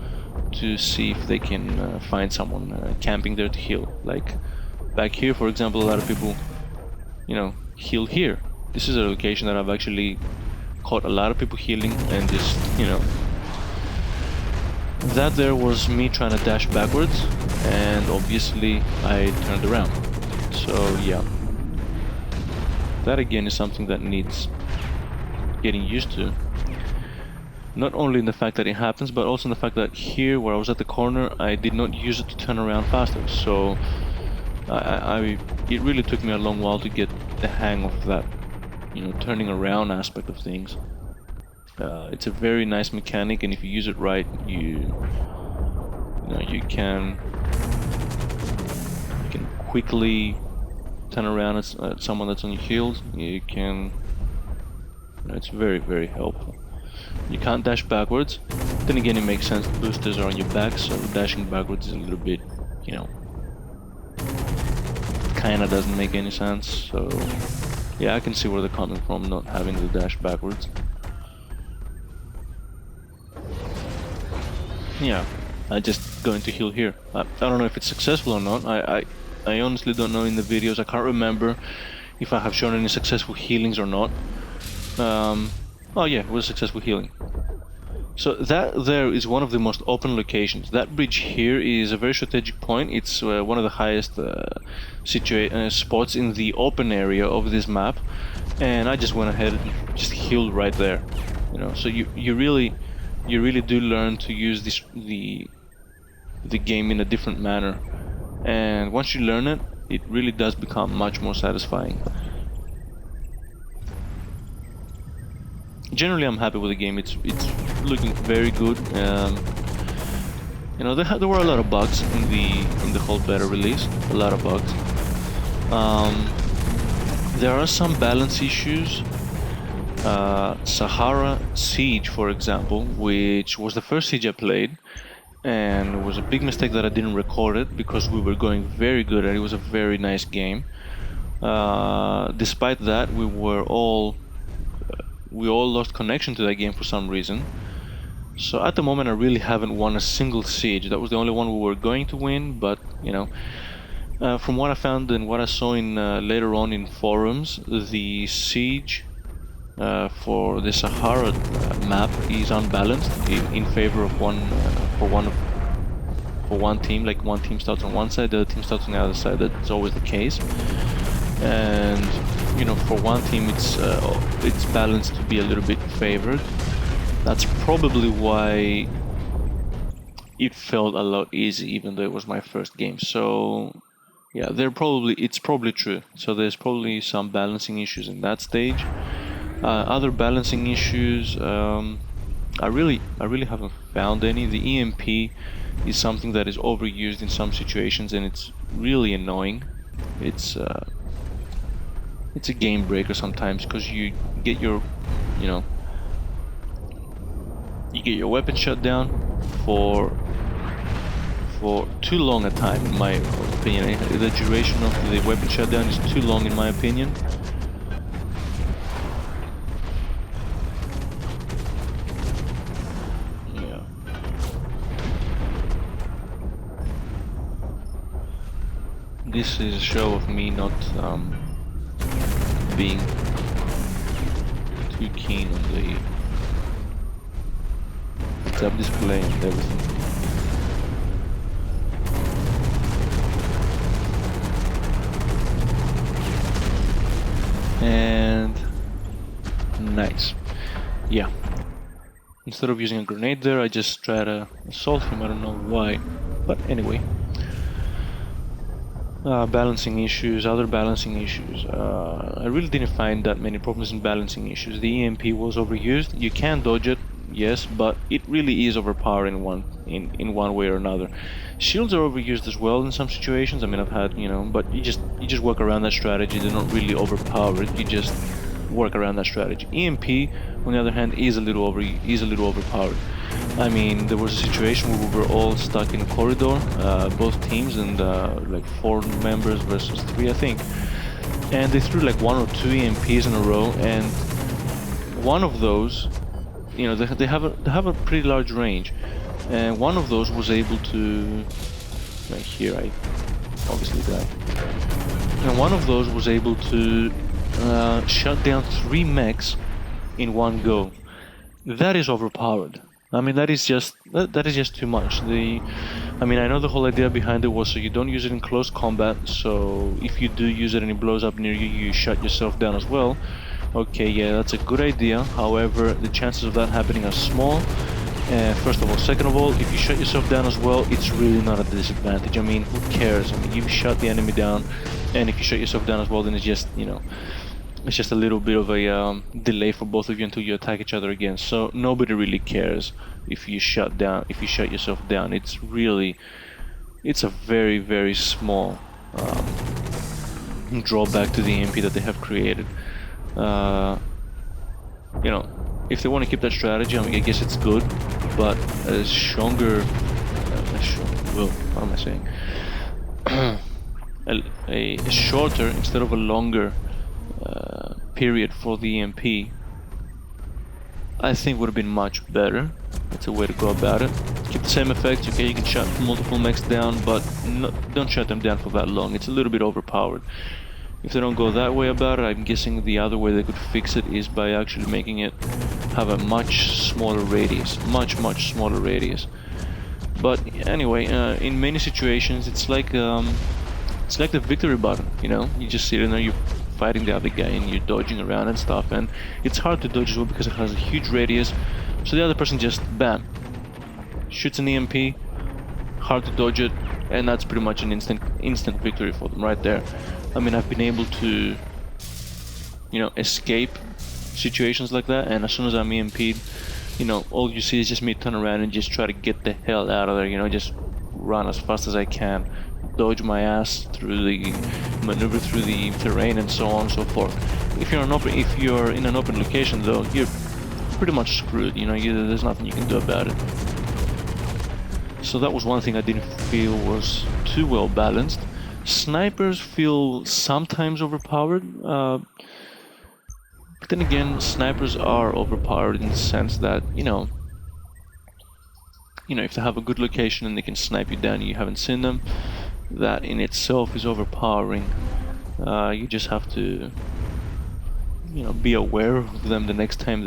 to see if they can find someone camping there to heal. Like back here, for example, a lot of people, you know, heal here. This is a location that I've actually caught a lot of people healing, and just, you know, that there was me trying to dash backwards, and obviously I turned around. So yeah, that again is something that needs getting used to. Not only in the fact that it happens, but also in the fact that here, where I was at the corner, I did not use it to turn around faster. So it really took me a long while to get the hang of that, you know, turning around aspect of things. It's a very nice mechanic, and if you use it right, you can quickly turn around at someone that's on your heels. You can, you know, it's very, very helpful. You can't dash backwards. Then again, it makes sense. The boosters are on your back, so dashing backwards is a little bit, you know, kinda doesn't make any sense. So yeah, I can see where they're coming from, not having the dash backwards. Yeah, I just going to heal here. I don't know if it's successful or not. I honestly don't know in the videos. I can't remember if I have shown any successful healings or not. Oh yeah, it was successful healing. So that there is one of the most open locations. That bridge here is a very strategic point. It's one of the highest spots in the open area of this map, and I just went ahead and just healed right there. You know, so you really do learn to use the game in a different manner, and once you learn it, it really does become much more satisfying. Generally, I'm happy with the game. It's looking very good. You know, there were a lot of bugs in the whole beta release. A lot of bugs. There are some balance issues. Sahara Siege, for example, which was the first siege I played, and it was a big mistake that I didn't record it because we were going very good and it was a very nice game. Despite that, we all lost connection to that game for some reason. So at the moment, I really haven't won a single siege. That was the only one we were going to win, but you know, from what I found and what I saw in later on in forums, the siege for the Sahara map is unbalanced in favor of one team. Like one team starts on one side, the other team starts on the other side. That's always the case. And you know, for one team, it's balanced to be a little bit favored. That's probably why it felt a lot easy, even though it was my first game. So yeah, it's probably true. So there's probably some balancing issues in that stage. Other balancing issues, I really haven't found any. The EMP is something that is overused in some situations, and it's really annoying. It's a game breaker sometimes because you get your weapon shut down for too long a time, in my opinion. The duration of the weapon shutdown is too long, in my opinion. Yeah. This is a show of me not being too keen on the heads-up display and everything. And nice. Yeah. Instead of using a grenade there, I just try to assault him. I don't know why, but anyway. Balancing issues, other balancing issues. I really didn't find that many problems in balancing issues. The EMP was overused. You can dodge it, yes, but it really is overpowered in one way or another. Shields are overused as well in some situations. I mean, I've had, but you just work around that strategy. They're not really overpowered. You just work around that strategy. EMP, on the other hand, is a little overpowered. I mean, there was a situation where we were all stuck in a corridor, both teams, and like 4 members versus 3, I think. And they threw like 1 or 2 EMPs in a row, and one of those, they have a pretty large range, and one of those was able to, right here, I obviously died, and one of those was able to shut down 3 mechs in one go. That is overpowered. I mean, that is just too much. I mean, I know the whole idea behind it was so you don't use it in close combat, so if you do use it and it blows up near you, you shut yourself down as well. Okay, yeah, that's a good idea. However, the chances of that happening are small. First of all. Second of all, if you shut yourself down as well, it's really not a disadvantage. I mean, who cares? I mean, you shut the enemy down, and if you shut yourself down as well, then it's just, it's just a little bit of a delay for both of you until you attack each other again. So nobody really cares if you shut yourself down. It's a very, very small drawback to the EMP that they have created. If they want to keep that strategy, I mean, I guess it's good, but a stronger, what am I saying? a shorter instead of a longer period for the EMP, I think would have been much better. That's a way to go about it. Keep the same effects. Okay, you can shut multiple mechs down, but don't shut them down for that long. It's a little bit overpowered. If they don't go that way about it, I'm guessing the other way they could fix it is by actually making it have a much smaller radius, much smaller radius. But anyway, in many situations, it's like the victory button. You know, you just sit in there, you're fighting the other guy, and you're dodging around and stuff. And it's hard to dodge as well because it has a huge radius. So the other person just bam, shoots an EMP, hard to dodge it, and that's pretty much an instant victory for them right there. I mean, I've been able to, you know, escape situations like that, and as soon as I'm EMP'd, you know, all you see is just me turn around and just try to get the hell out of there, you know, just run as fast as I can, dodge my ass through the maneuver through the terrain and so on and so forth. If you're in an open location though, you're pretty much screwed, you know, there's nothing you can do about it. So that was one thing I didn't feel was too well balanced. Snipers feel sometimes overpowered, but then again, snipers are overpowered in the sense that, you know, if they have a good location and they can snipe you down and you haven't seen them, that in itself is overpowering. You just have to, you know, be aware of them the next time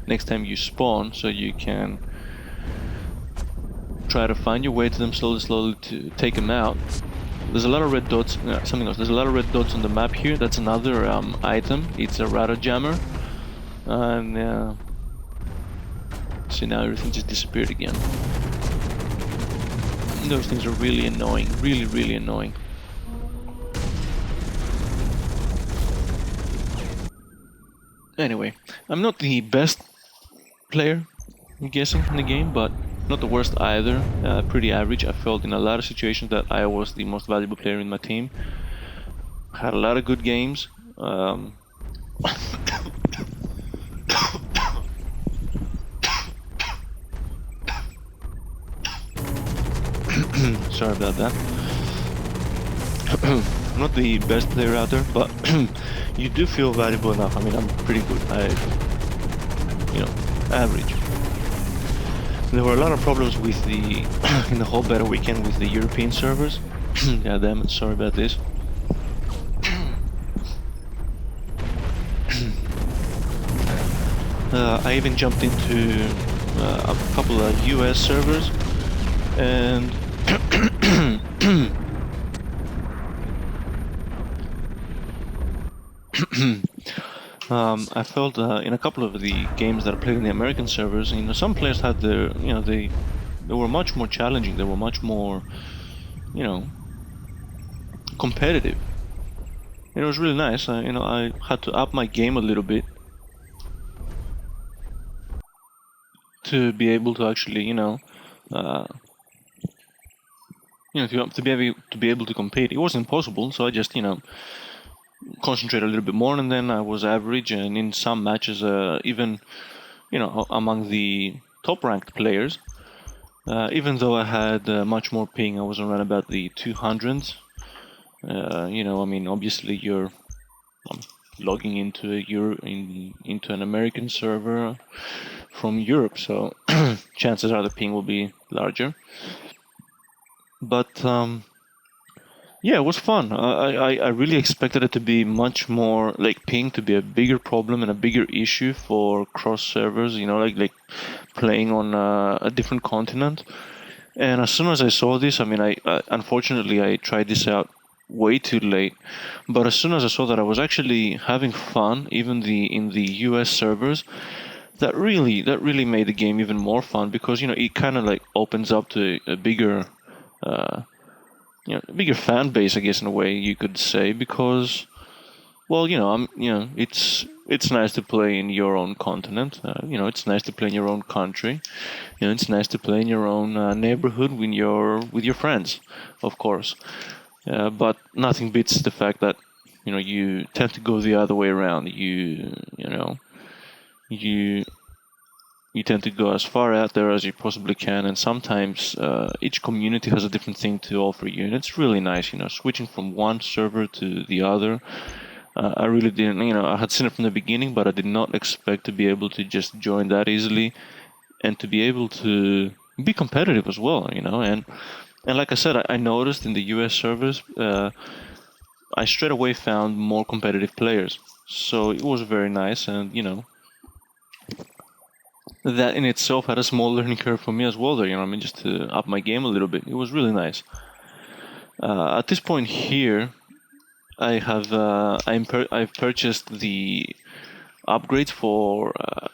next time you spawn, so you can try to find your way to them slowly to take them out. There's a lot of red dots. Something else. There's a lot of red dots on the map here. That's another item. It's a radar jammer. And see, now everything just disappeared again. Those things are really annoying. Really annoying. Anyway, I'm not the best player, I'm guessing, in the game, but not the worst either. Pretty average. I felt in a lot of situations that I was the most valuable player in my team. Had a lot of good games. Sorry about that. I'm not the best player out there, but you do feel valuable enough. I mean, I'm pretty good. Average. There were a lot of problems with the in the whole beta weekend with the European servers. God damn it, sorry about this. I even jumped into a couple of US servers, and I felt in a couple of the games that I played in the American servers, you know, some players had their, you know, they were much more challenging. They were much more, you know, competitive. It was really nice. You know, I had to up my game a little bit to be able to actually, to be able to compete. It wasn't possible, so I just, you know, concentrate a little bit more, and then I was average. And in some matches, even, you know, among the top ranked players, even though I had much more ping, I was around about the 200s. You know, I mean, obviously you're logging into into an American server from Europe, so chances are the ping will be larger. But yeah, it was fun. I really expected it to be much more, like, ping to be a bigger problem and a bigger issue for cross servers, you know, like playing on a different continent. And as soon as I saw this, I mean, I unfortunately I tried this out way too late, but as soon as I saw that I was actually having fun, even in the US servers, that really made the game even more fun, because, you know, it kind of like opens up to a bigger a bigger fan base, I guess, in a way you could say, because, well, you know, it's nice to play in your own continent. You know, it's nice to play in your own country. You know, it's nice to play in your own neighborhood with your friends, of course. But nothing beats the fact that, you know, you tend to go the other way around. You tend to go as far out there as you possibly can, and sometimes each community has a different thing to offer you, and it's really nice, you know, switching from one server to the other. I really didn't, you know, I had seen it from the beginning, but I did not expect to be able to just join that easily, and to be able to be competitive as well, you know. And like I said, I noticed in the US servers, I straight away found more competitive players. So it was very nice, and that in itself had a small learning curve for me as well. There, I mean, just to up my game a little bit. It was really nice. At this point here, I've purchased the upgrades for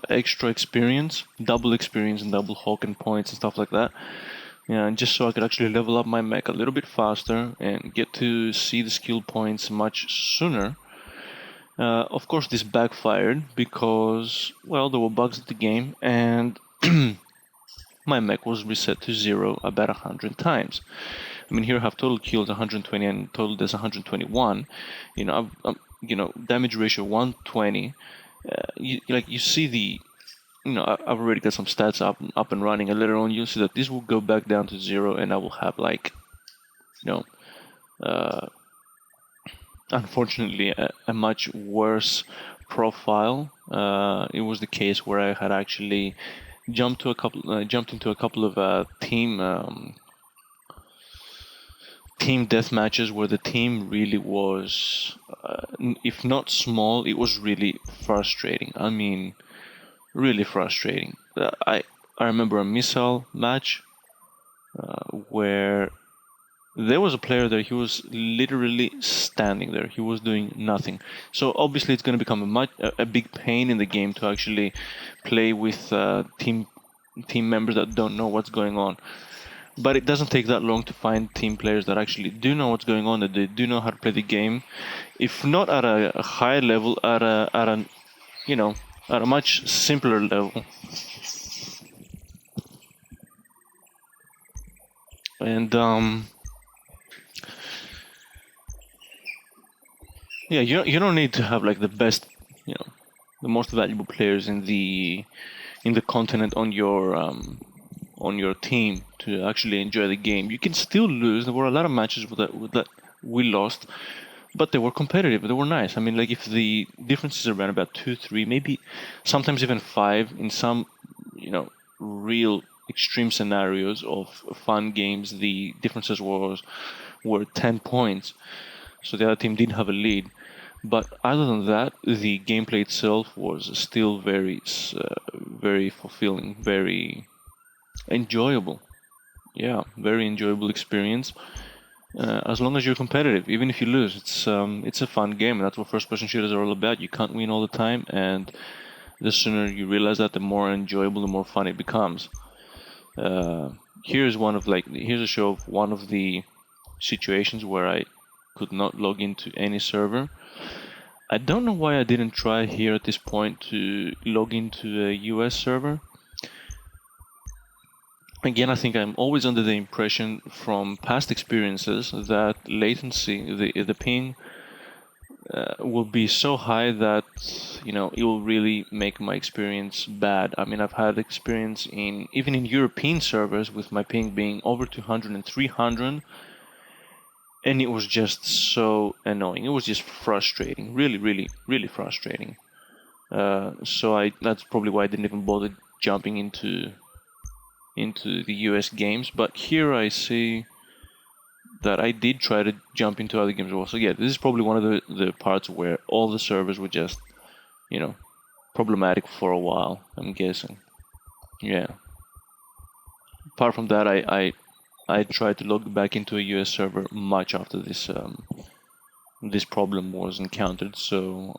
extra experience, double experience, and double HAWKEN points and stuff like that. And just so I could actually level up my mech a little bit faster and get to see the skill points much sooner. Of course, this backfired because, well, there were bugs in the game, and my mech was reset to 0 about 100 times. I mean, here I have total kills 120 and total deaths 121. Damage ratio 120. You see the, I've already got some stats up and running, and later on you'll see that this will go back down to 0, and I will have unfortunately a much worse profile. It was the case where I had actually jumped into a couple of team death matches where the team really was, if not small, it was really frustrating. I mean, really frustrating. I remember a missile match where there was a player there. He was literally standing there. He was doing nothing. So obviously, it's going to become a big pain in the game to actually play with team members that don't know what's going on. But it doesn't take that long to find team players that actually do know what's going on, that they do know how to play the game, if not at a high level, at a much simpler level. And yeah, you don't need to have like the best, the most valuable players in the continent on your team to actually enjoy the game. You can still lose. There were a lot of matches that we lost, but they were competitive. They were nice. I mean, like if the differences are around about 2, 3, maybe sometimes even 5 in some, real extreme scenarios of fun games, the differences were 10 points. So the other team didn't have a lead. But other than that, the gameplay itself was still very, very fulfilling, very enjoyable. Yeah, very enjoyable experience. As long as you're competitive, even if you lose, it's a fun game, and that's what first-person shooters are all about. You can't win all the time, and the sooner you realize that, the more enjoyable, the more fun it becomes. Here's a show of one of the situations where I could not log into any server. I don't know why I didn't try here at this point to log into a US server. Again, I think I'm always under the impression from past experiences that latency, the ping, will be so high that it will really make my experience bad. I mean, I've had experience even in European servers with my ping being over 200 and 300, and it was just so annoying. It was just frustrating, really, really, really frustrating. So that's probably why I didn't even bother jumping into the US games. But here I see that I did try to jump into other games as well. So yeah, this is probably one of the parts where all the servers were just, problematic for a while, I'm guessing. Yeah. Apart from that, I tried to log back into a US server much after this problem was encountered. So,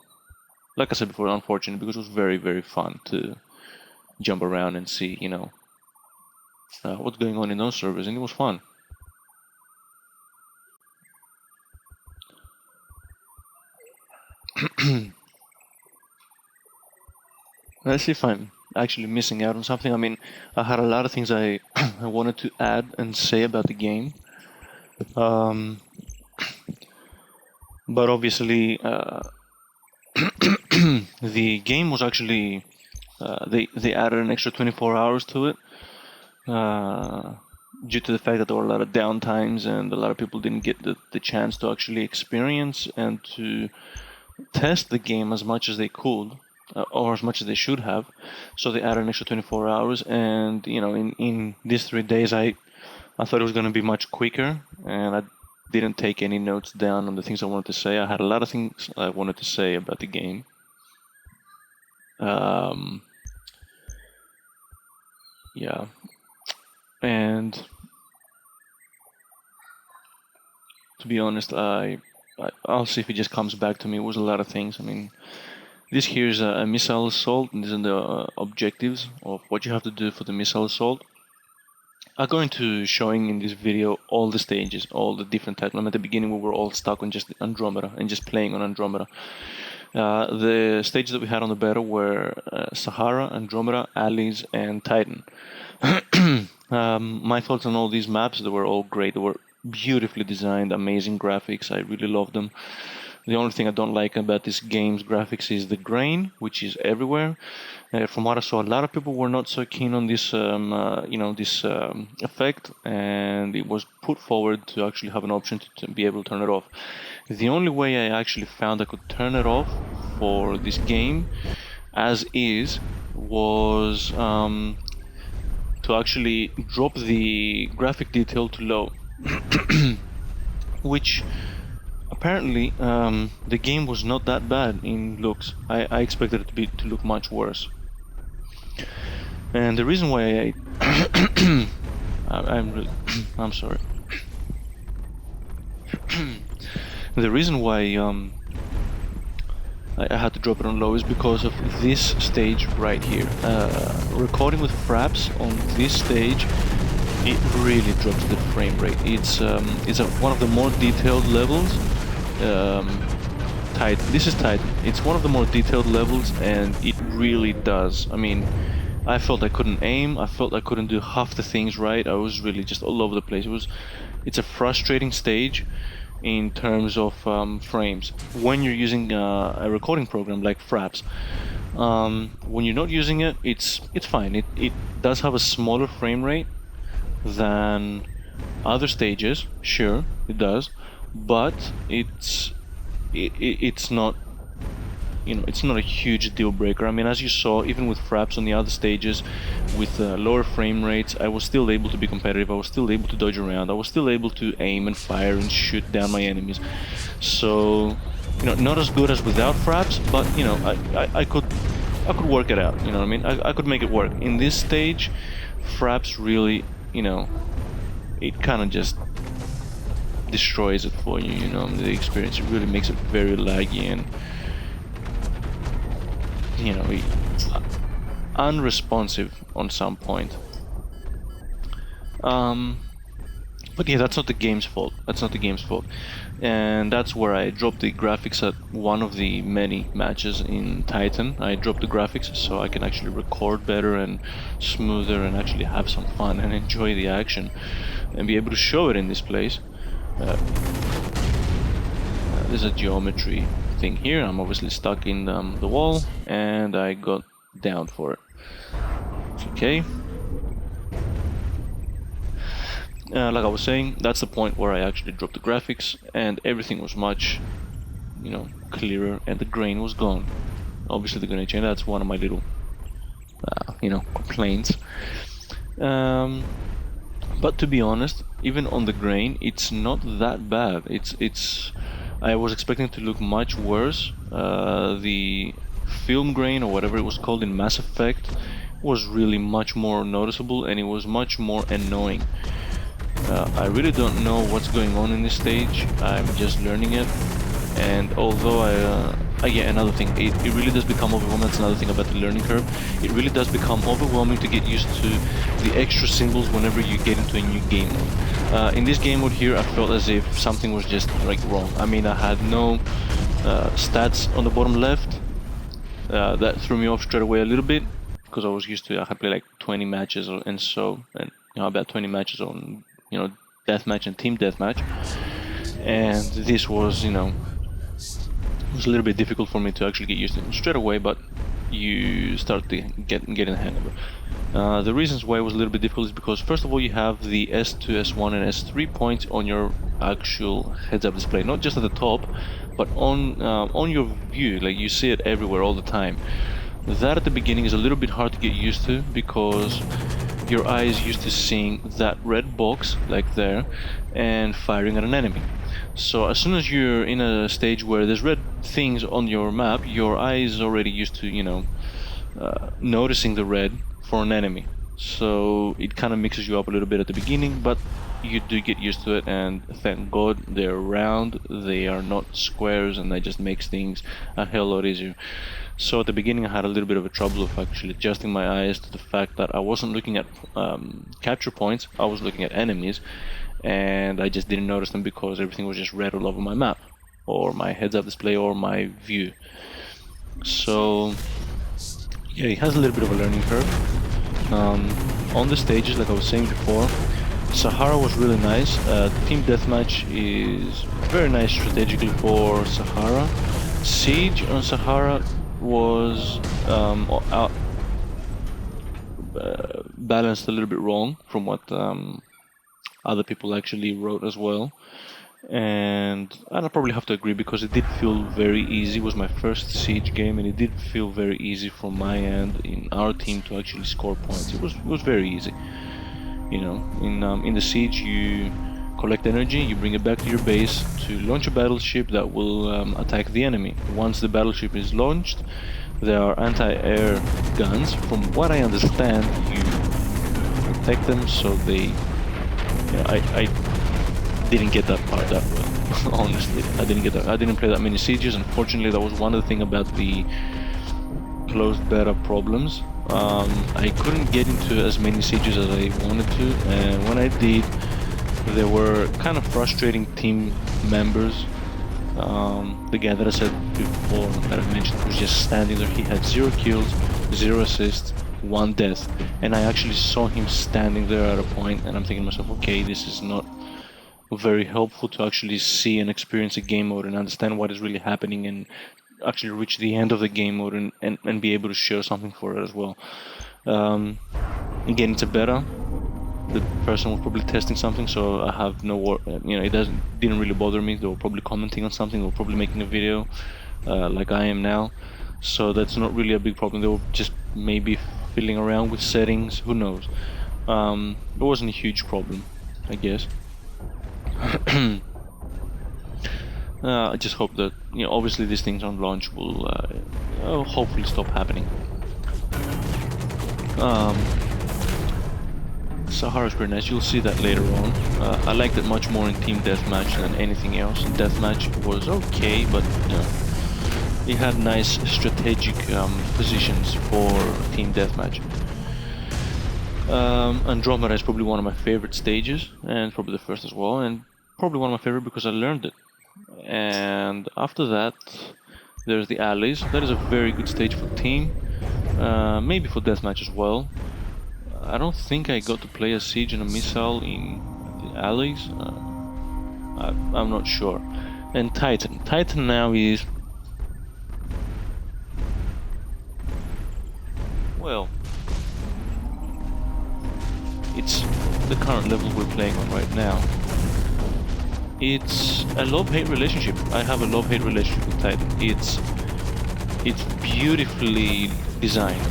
like I said before, unfortunate, because it was very, very fun to jump around and see, what's going on in those servers, and it was fun. Let's see if I'm actually missing out on something. I mean, I had a lot of things I wanted to add and say about the game. But obviously, the game was actually, they added an extra 24 hours to it, due to the fact that there were a lot of downtimes and a lot of people didn't get the chance to actually experience and to test the game as much as they could, or as much as they should have. So they added an extra 24 hours, and in these 3 days, I thought it was going to be much quicker, and didn't take any notes down on the things I wanted to say. I had a lot of things I wanted to say about the game. Yeah, and to be honest, I'll see if it just comes back to me. It was a lot of things. I mean, this here is a missile assault, and these are the objectives of what you have to do for the missile assault. I'm going to showing in this video all the stages, all the different titles. At the beginning, we were all stuck on just Andromeda and just playing on Andromeda. The stages that we had on the beta were Sahara, Andromeda, Allies, and Titan. My thoughts on all these maps, they were all great. They were beautifully designed, amazing graphics. I really love them. The only thing I don't like about this game's graphics is the grain, which is everywhere. From what I saw, a lot of people were not so keen on this, this effect, and it was put forward to actually have an option to be able to turn it off. The only way I actually found I could turn it off for this game, as is, was to actually drop the graphic detail to low, which apparently the game was not that bad in looks. I expected it to look much worse. And the reason why I'm sorry. The reason why I had to drop it on low is because of this stage right here. Recording with fraps on this stage, it really drops the frame rate. It's one of the more detailed levels. This is Titan. It's one of the more detailed levels, and it really does. I mean, I felt I couldn't aim. I felt I couldn't do half the things right. I was really just all over the place. It's a frustrating stage in terms of frames when you're using a recording program like Fraps. When you're not using it, it's fine. It does have a smaller frame rate than other stages. Sure, it does, but it's not, it's not a huge deal breaker. I mean, as you saw, even with Fraps on the other stages with lower frame rates, I was still able to be competitive. I was still able to dodge around. I was still able to aim and fire and shoot down my enemies. So, not as good as without Fraps, but I could work it out. You know what I mean? I could make it work. In this stage, Fraps really, it kind of just destroys it for you. The experience, it really makes it very laggy and unresponsive on some point. But yeah, that's not the game's fault. And that's where I dropped the graphics at one of the many matches in Titan. I dropped the graphics so I can actually record better and smoother and actually have some fun and enjoy the action and be able to show it in this place. There's a geometry thing here. I'm obviously stuck in the wall, and I got down for it. Okay. Like I was saying, that's the point where I actually dropped the graphics, and everything was much, clearer, and the grain was gone. Obviously, the grain change. That's one of my little, complaints. But to be honest, even on the grain, it's not that bad. I was expecting it to look much worse. The film grain, or whatever it was called in Mass Effect, was really much more noticeable, and it was much more annoying. I really don't know what's going on in this stage. I'm just learning it, and although yeah, another thing, it really does become overwhelming. That's another thing about the learning curve. It really does become overwhelming to get used to the extra symbols whenever you get into a new game mode. In this game mode here, I felt as if something was just wrong. I mean, I had no stats on the bottom left. That threw me off straight away a little bit, because I was used to, I had played like 20 matches and about 20 matches on deathmatch and team deathmatch, and this was it was a little bit difficult for me to actually get used to it straight away, but you start to get the hang of it. The reasons why it was a little bit difficult is because, first of all, you have the S2, S1, and S3 points on your actual heads-up display, not just at the top, but on your view. Like, you see it everywhere all the time. That at the beginning is a little bit hard to get used to, because your eye is used to seeing that red box like there, and firing at an enemy. So as soon as you're in a stage where there's red things on your map, your eye is already used to, noticing the red for an enemy. So it kind of mixes you up a little bit at the beginning, but you do get used to it, and thank God they're round, they are not squares, and that just makes things a hell lot easier. So at the beginning I had a little bit of a trouble of actually adjusting my eyes to the fact that I wasn't looking at capture points, I was looking at enemies, and I just didn't notice them because everything was just red all over my map, or my heads-up display, or my view. So yeah, it has a little bit of a learning curve. On the stages, like I was saying before, Sahara was really nice. Team Deathmatch is very nice strategically for Sahara. Siege on Sahara was balanced a little bit wrong from what other people actually wrote as well. And I'll probably have to agree because it did feel very easy. It was my first Siege game, and it did feel very easy from my end in our team to actually score points. It was very easy. In the Siege, you collect energy, you bring it back to your base to launch a battleship that will attack the enemy. Once the battleship is launched, there are anti-air guns. From what I understand, you protect them so they. I didn't get that part that well. Honestly, I didn't get that. I didn't play that many Sieges. Unfortunately, that was one of the things about the closed beta problems. I couldn't get into as many Sieges as I wanted to, and when I did, there were kind of frustrating team members. The guy that I said before, that I mentioned, was just standing there. He had 0 kills, 0 assists, 1 death, and I actually saw him standing there at a point, and I'm thinking to myself, okay, this is not very helpful to actually see and experience a game mode and understand what is really happening, and actually reach the end of the game mode and be able to share something for it as well. Again, it's a beta. The person was probably testing something, so I have no it didn't really bother me. They were probably commenting on something, they were probably making a video like I am now, so that's not really a big problem. They were just maybe fiddling around with settings, who knows. It wasn't a huge problem, I guess. I just hope that, obviously these things on launch will hopefully stop happening. Sahara's pretty nice, you'll see that later on. I liked it much more in Team Deathmatch than anything else. Deathmatch was okay, but it had nice strategic positions for Team Deathmatch. Andromeda is probably one of my favorite stages, and probably the first as well, and probably one of my favorite because I learned it. And after that, there's the alleys. That is a very good stage for team, maybe for deathmatch as well. I don't think I got to play a siege and a missile in the alleys. I'm not sure. And Titan. Titan now is, well, it's the current level we're playing on right now. It's a love-hate relationship. I have a love-hate relationship with Titan. It's beautifully designed.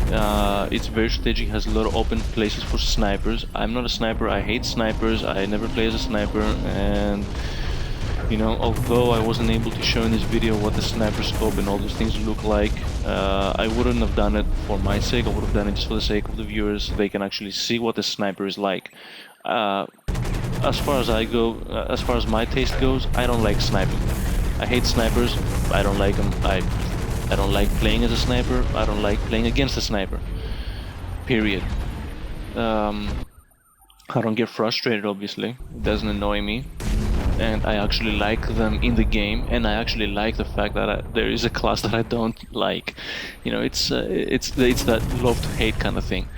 It's very strategic, has a lot of open places for snipers. I'm not a sniper, I hate snipers, I never play as a sniper, and although I wasn't able to show in this video what the sniper scope and all those things look like, I wouldn't have done it for my sake. I would have done it just for the sake of the viewers, so they can actually see what the sniper is like. As far as I go, as far as my taste goes, I don't like sniping. I hate snipers. I don't like them. I don't like playing as a sniper. I don't like playing against a sniper. Period. I don't get frustrated, obviously. It doesn't annoy me. And I actually like them in the game, and I actually like the fact that there is a class that I don't like. It's that love to hate kind of thing.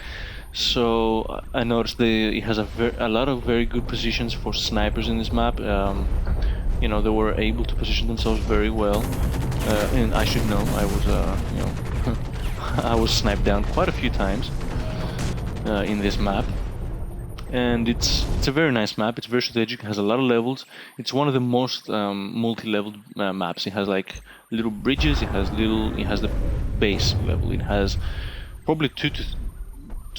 So I noticed it has a lot of very good positions for snipers in this map. They were able to position themselves very well, and I should know. I was, I was sniped down quite a few times in this map. And it's a very nice map. It's very strategic. It has a lot of levels. It's one of the most multi-leveled maps. It has like little bridges. It has the base level. It has probably two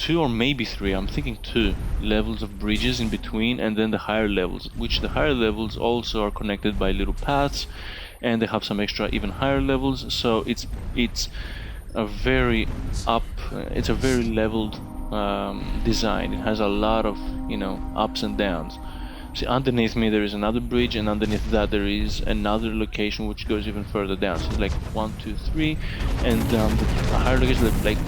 2 or maybe 3, I'm thinking 2 levels of bridges in between, and then the higher levels, which the higher levels also are connected by little paths, and they have some extra even higher levels. So it's a very it's a very leveled design. It has a lot of, you know, ups and downs. See, underneath me there is another bridge, and underneath that there is another location which goes even further down. So it's like 1, 2, 3, and the higher location, like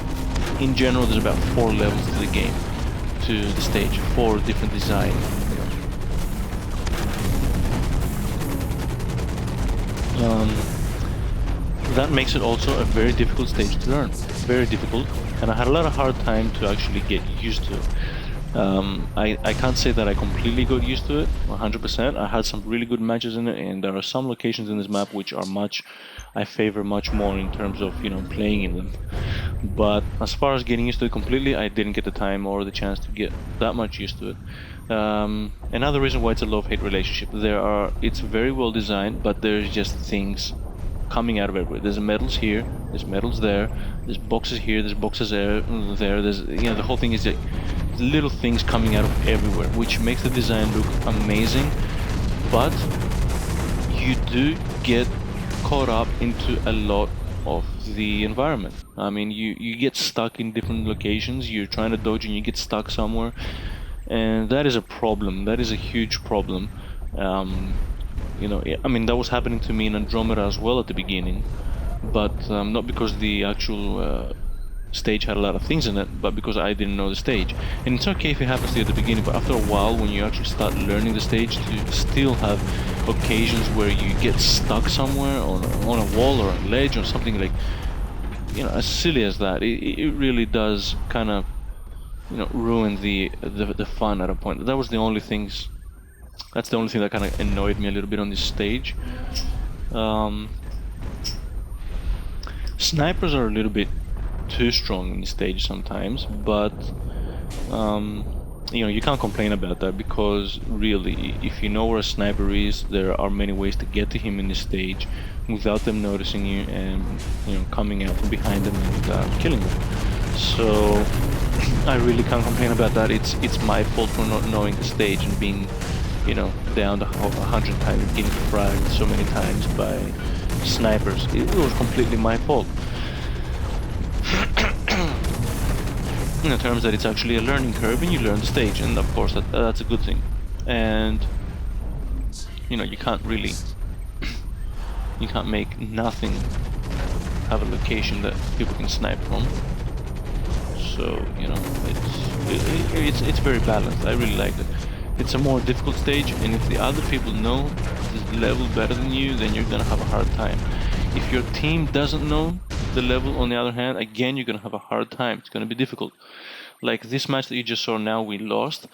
in general, there's about 4 levels to the game, to the stage, 4 different designs. That makes it also a very difficult stage to learn. Very difficult, and I had a lot of hard time to actually get used to it. I can't say that I completely got used to it 100%. I had some really good matches in it, and there are some locations in this map which are I favor much more in terms of, you know, playing in them. But as far as getting used to it completely, I didn't get the time or the chance to get that much used to it. Another reason why it's a love-hate relationship. It's very well designed, but there's just things coming out of everywhere. There's medals here, there's medals there, there's boxes here, there's boxes there. There's, you know, the whole thing is like little things coming out of everywhere, which makes the design look amazing. But you do get caught up into a lot of the environment. I mean, you get stuck in different locations. You're trying to dodge and you get stuck somewhere, and that is a problem. That is a huge problem. You know, I mean, that was happening to me in Andromeda as well at the beginning, but not because the actual stage had a lot of things in it, but because I didn't know the stage. And it's okay if it happens to you at the beginning, but after a while, when you actually start learning the stage, to still have occasions where you get stuck somewhere on a wall or a ledge or something, like, you know, as silly as that, it really does kind of, you know, ruin the fun at a point. That was the only things. That's the only thing that kind of annoyed me a little bit on this stage. Snipers are a little bit too strong in this stage sometimes, but you know, you can't complain about that, because really, if you know where a sniper is, there are many ways to get to him in this stage without them noticing you and, you know, coming out from behind them and killing them. So I really can't complain about that. It's my fault for not knowing the stage and being, you know, down 100 times, getting fragged so many times by snipers. It was completely my fault. In terms that it's actually a learning curve and you learn the stage, and of course that's a good thing. And, you know, you can't really you can't make nothing have a location that people can snipe from. So, you know, it's very balanced. I really liked it. It's a more difficult stage, and if the other people know the level better than you, then you're gonna have a hard time. If your team doesn't know the level, on the other hand, again, you're gonna have a hard time. It's gonna be difficult. Like this match that you just saw now, we lost.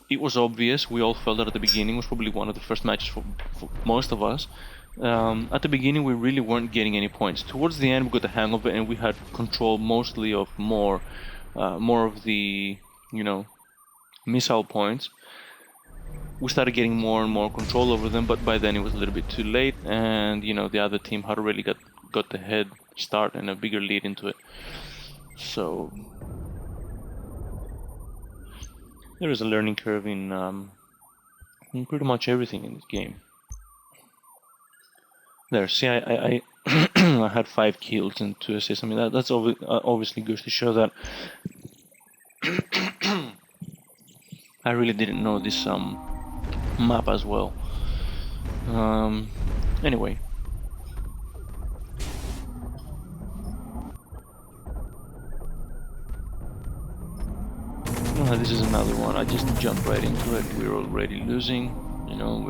It was obvious. We all felt that at the beginning. It was probably one of the first matches for most of us. At the beginning, we really weren't getting any points. Towards the end, we got the hang of it, and we had control mostly of more of the, you know, missile points. We started getting more and more control over them, but by then it was a little bit too late, and, you know, the other team had already got the head start and a bigger lead into it. So there is a learning curve in pretty much everything in this game. There, see, I I had 5 kills and 2 assists. I mean, that's obviously goes to show that I really didn't know this map as well. Anyway. This is another one. I just jumped right into it. We're already losing. You know,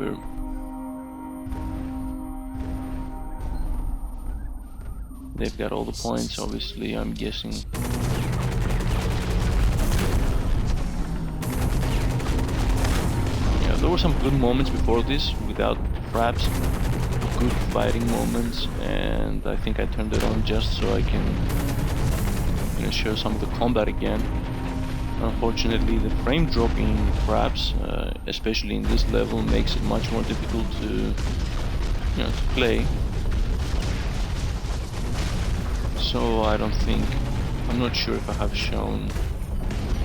they've got all the points, obviously, I'm guessing. Yeah, there were some good moments before this, without fraps. Good fighting moments, and I think I turned it on just so I can, you know, show some of the combat again. Unfortunately, the frame drop in fraps, especially in this level, makes it much more difficult to, you know, to play. So I don't think I'm not sure if I have shown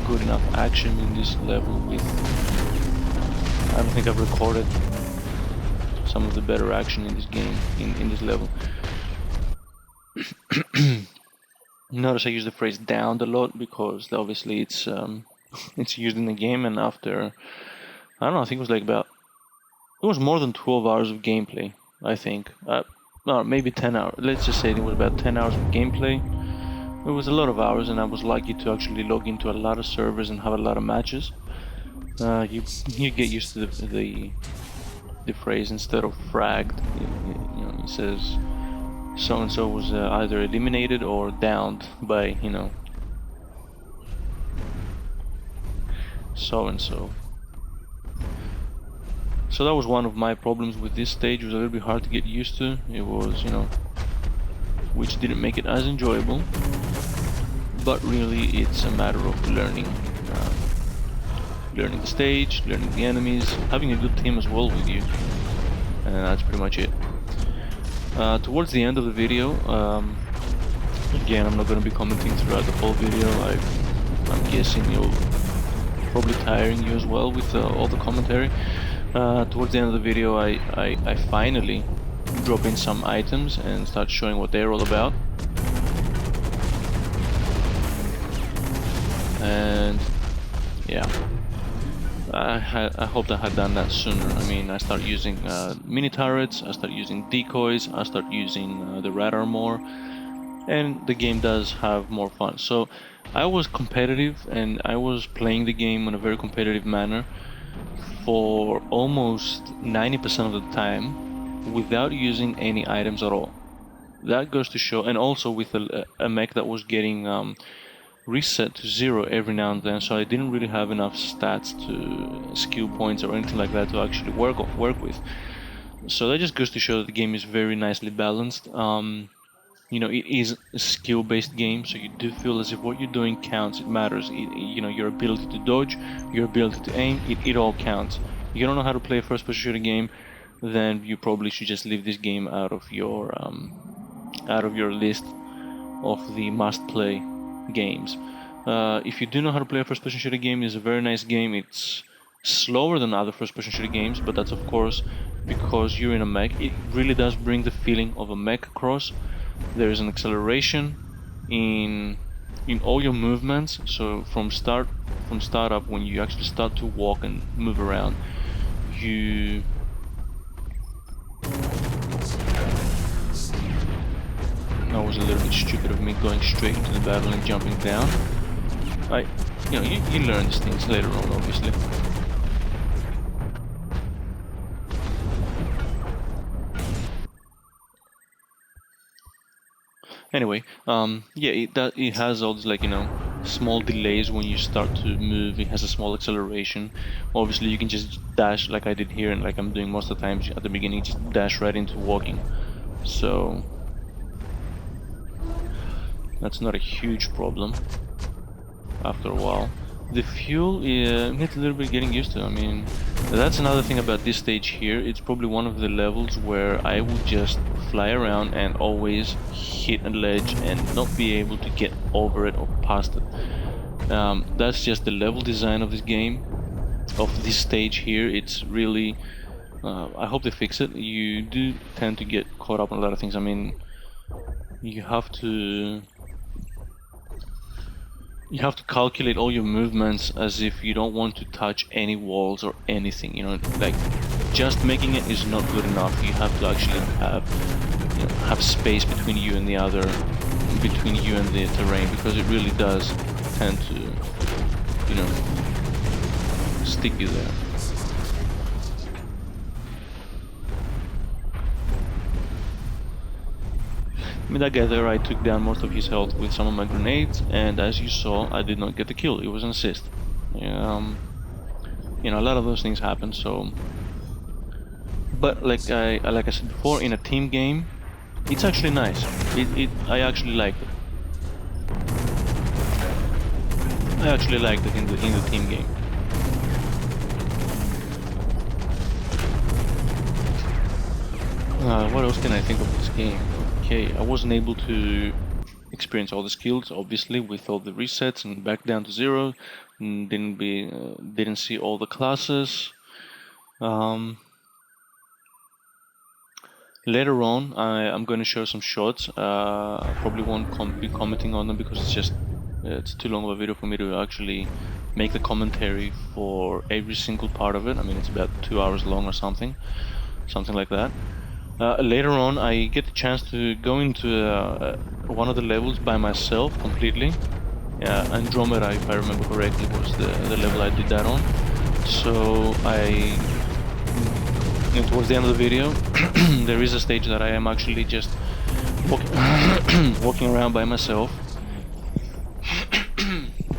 good enough action in this level with... I don't think I've recorded some of the better action in this game, in this level. Notice I use the phrase downed a lot because obviously it's used in the game, and after, I don't know, I think it was like about, it was more than 12 hours of gameplay, I think. No, maybe 10 hours. Let's just say it was about 10 hours of gameplay. It was a lot of hours, and I was lucky to actually log into a lot of servers and have a lot of matches. You get used to the phrase instead of fragged. You know, it says so and so was either eliminated or downed by, you know, so and so. So that was one of my problems with this stage. It was a little bit hard to get used to. It was, you know, which didn't make it as enjoyable. But really, it's a matter of learning. Learning the stage, learning the enemies, having a good team as well with you. And that's pretty much it. Towards the end of the video, again, I'm not going to be commenting throughout the whole video. I'm guessing you'll probably tiring you as well with all the commentary. Towards the end of the video, I finally drop in some items and start showing what they're all about. And yeah, I hoped I had done that sooner. I mean, I start using mini turrets, I start using decoys, I start using the radar more, and the game does have more fun. So I was competitive, and I was playing the game in a very competitive manner for almost 90% of the time without using any items at all. That goes to show, and also with a mech that was getting reset to 0 every now and then, so I didn't really have enough stats to skill points or anything like that to actually work with. So that just goes to show that the game is very nicely balanced. You know, it is a skill-based game, so you do feel as if what you're doing counts, it matters. You know, your ability to dodge, your ability to aim, it all counts. If you don't know how to play a first-person shooter game, then you probably should just leave this game out of your list of the must-play games. If you do know how to play a first-person shooter game, it's a very nice game. It's slower than other first-person shooter games, but that's of course because you're in a mech. It really does bring the feeling of a mech across. There is an acceleration in all your movements. So from startup, when you actually start to walk and move around, you That was a little bit stupid of me going straight into the battle and jumping down. You know, you learn these things later on, obviously. Anyway, yeah, it has all these, like, you know, small delays when you start to move. It has a small acceleration. Obviously, you can just dash like I did here, and like I'm doing most of the times at the beginning, just dash right into walking. So that's not a huge problem after a while. The fuel needs a little bit getting used to. I mean, that's another thing about this stage here. It's probably one of the levels where I would just fly around and always hit a ledge and not be able to get over it or past it. That's just the level design of this game, of this stage here. It's really... I hope they fix it. You do tend to get caught up on a lot of things. I mean, you have to calculate all your movements as if you don't want to touch any walls or anything, you know, like just making it is not good enough. You have to actually have, you know, have space between you and the other, between you and the terrain, because it really does tend to, you know, stick you there. I mean, that guy there, I took down most of his health with some of my grenades, and as you saw, I did not get the kill. It was an assist. You know, a lot of those things happen. So, but like I said before, in a team game, it's actually nice. I actually liked it. I actually liked it in the team game. What else can I think of this game? Okay, I wasn't able to experience all the skills, obviously, with all the resets, and back down to 0. And didn't see all the classes. Later on, I'm going to show some shots. Probably won't be commenting on them because it's too long of a video for me to actually make the commentary for every single part of it. I mean, it's about 2 hours long or something like that. Later on, I get the chance to go into one of the levels by myself completely. Andromeda, if I remember correctly, was the level I did that on. So towards the end of the video, there is a stage that I am actually just walking around by myself.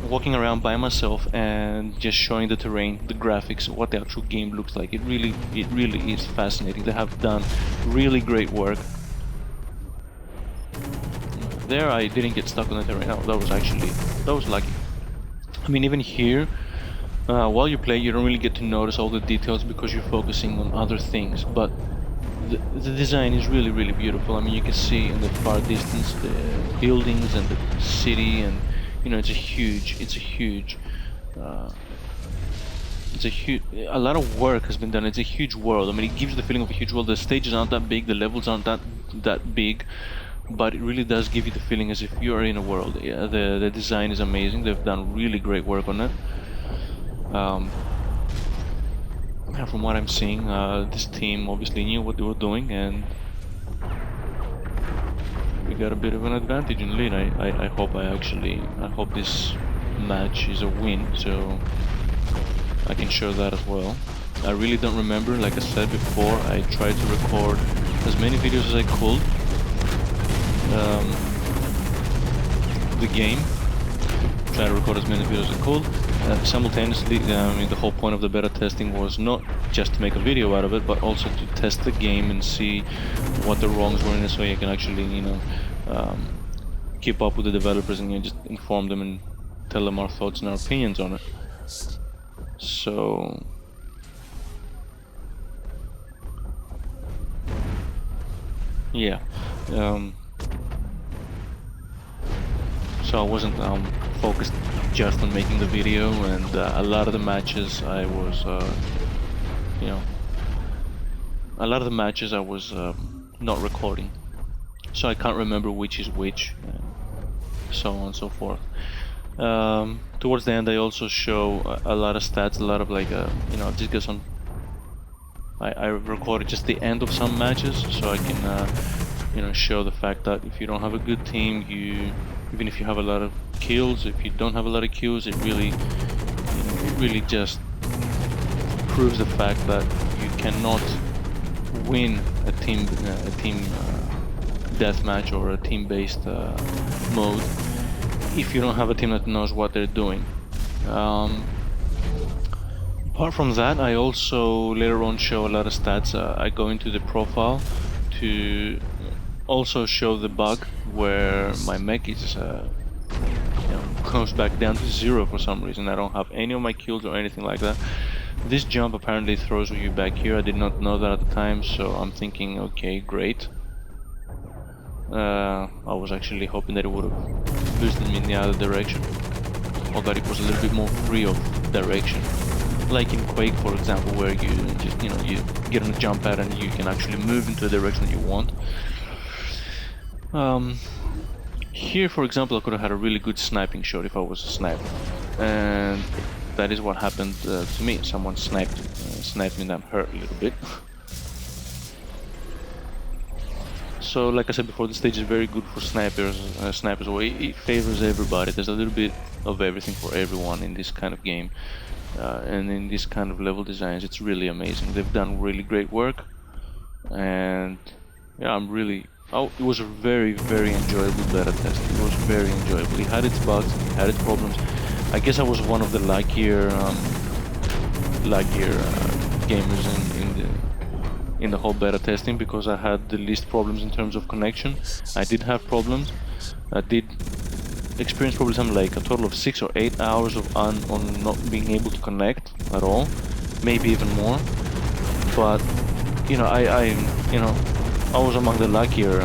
Walking around by myself and just showing the terrain, the graphics, what the actual game looks like. It really is fascinating. They have done really great work. There I didn't get stuck on the terrain. That was lucky. I mean, even here, while you play, you don't really get to notice all the details because you're focusing on other things, but the design is really beautiful. I mean, you can see in the far distance the buildings and the city, and you know, a lot of work has been done. It's a huge world. I mean, it gives you the feeling of a huge world. The stages aren't that big, the levels aren't that big, but it really does give you the feeling as if you're in a world. Yeah, the design is amazing. They've done really great work on it. From what I'm seeing, this team obviously knew what they were doing, and we got a bit of an advantage in lead. I hope this match is a win, so I can show that as well. I really don't remember. Like I said before, I tried to record as many videos as I could. The game. Try to record as many videos as I could. Simultaneously, I mean, the whole point of the beta testing was not just to make a video out of it, but also to test the game and see what the wrongs were in it, so you can actually, you know, keep up with the developers and, you know, just inform them and tell them our thoughts and our opinions on it. So yeah, so I wasn't focused just on making the video, and a lot of the matches I was, you know, not recording, so I can't remember which is which, so on and so forth. Towards the end, I also show a lot of stats, a lot of like, you know, just get some. I recorded just the end of some matches, so I can, you know, show the fact that if you don't have a good team, even if you have a lot of kills, if you don't have a lot of kills, it really, you know, it really just proves the fact that you cannot win a team deathmatch or a team-based mode if you don't have a team that knows what they're doing. Apart from that, I also later on show a lot of stats. I go into the profile to also show the bug where my mech is, you know, goes back down to 0 for some reason. I don't have any of my kills or anything like that. This jump apparently throws you back here. I did not know that at the time, so I'm thinking, okay, great. I was actually hoping that it would have boosted me in the other direction, or that it was a little bit more free of direction. Like in Quake, for example, where you just, you know, you get on a jump pad and you can actually move into the direction that you want. Here, for example, I could have had a really good sniping shot if I was a sniper, and that is what happened to me. Someone sniped me, and that hurt a little bit. So, like I said before, the stage is very good for snipers. It favors everybody. There's a little bit of everything for everyone in this kind of game. And in this kind of level designs, it's really amazing. They've done really great work, and yeah, it was a very enjoyable beta test. It was very enjoyable. It had its bugs, it had its problems. I guess I was one of the luckier gamers in the whole beta testing, because I had the least problems in terms of connection. I did have problems. I did experience probably something like a total of 6 or 8 hours on not being able to connect at all, maybe even more. But you know, I was among the luckier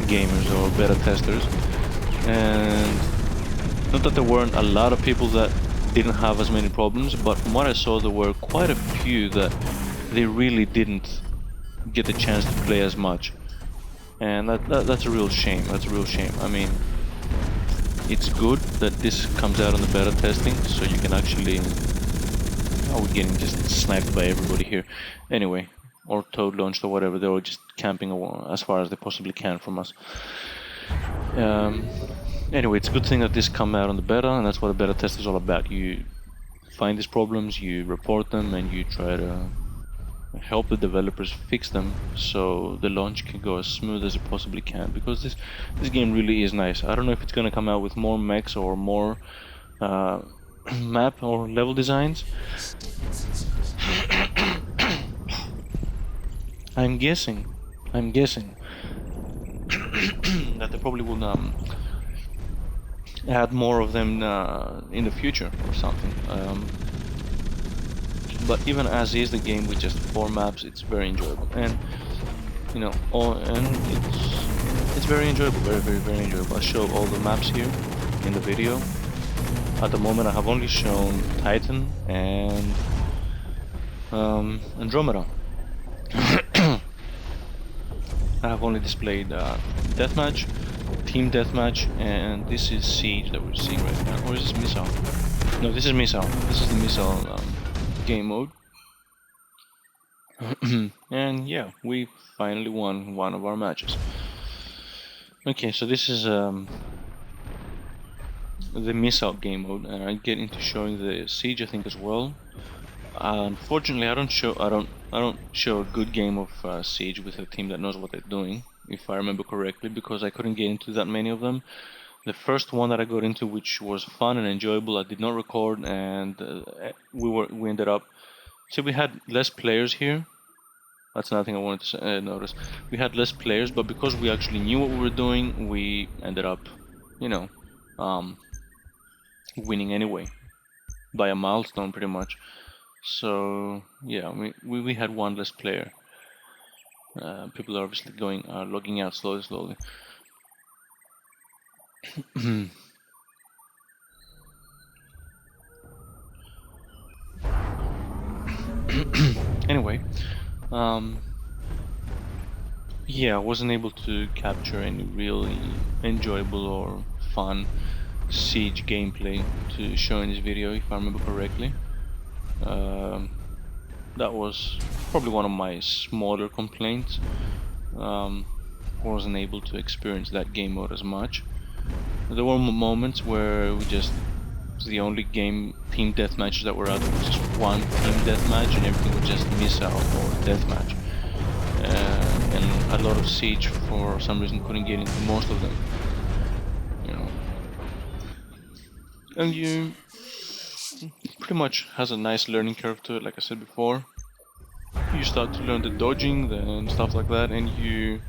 gamers or beta testers, and not that there weren't a lot of people that didn't have as many problems, but from what I saw, there were quite a few that they really didn't get the chance to play as much, and that's a real shame. That's a real shame. I mean, it's good that this comes out on the beta testing, so you can actually. Oh, we're getting just sniped by everybody here. Anyway, or toad launched or whatever. They're all just camping as far as they possibly can from us. Anyway, it's a good thing that this come out on the beta, and that's what a beta test is all about. You find these problems, you report them, and you try to help the developers fix them so the launch can go as smooth as it possibly can. Because this game really is nice. I don't know if it's gonna come out with more mechs or more map or level designs. I'm guessing that they probably will add more of them in the future or something. But even as is, the game with just 4 maps, it's very enjoyable, and you know, it's very enjoyable, very enjoyable. I show all the maps here in the video. At the moment, I have only shown Titan and Andromeda. I have only displayed deathmatch, team deathmatch, and this is siege that we're seeing right now. Or is this missile? No, this is missile. This is the missile game mode. And yeah, we finally won one of our matches. Okay, so this is the missile game mode, and I get into showing the siege, I think, as well. Unfortunately, I don't show a good game of siege with a team that knows what they're doing, if I remember correctly, because I couldn't get into that many of them. The first one that I got into, which was fun and enjoyable, I did not record, and we ended up. See, we had less players here. That's another thing I wanted to notice. We had less players, but because we actually knew what we were doing, we ended up, you know, winning anyway, by a milestone, pretty much. So yeah, we had one less player. People are obviously logging out slowly. Anyway, yeah, I wasn't able to capture any really enjoyable or fun siege gameplay to show in this video, if I remember correctly. That was probably one of my smaller complaints. Wasn't able to experience that game mode as much. There were moments where the only team deathmatches that were out was just one team deathmatch, and everything was just missile or deathmatch. And a lot of siege, for some reason, couldn't get into most of them. You know, and you pretty much has a nice learning curve to it, like I said before. You start to learn the dodging and stuff like that, and you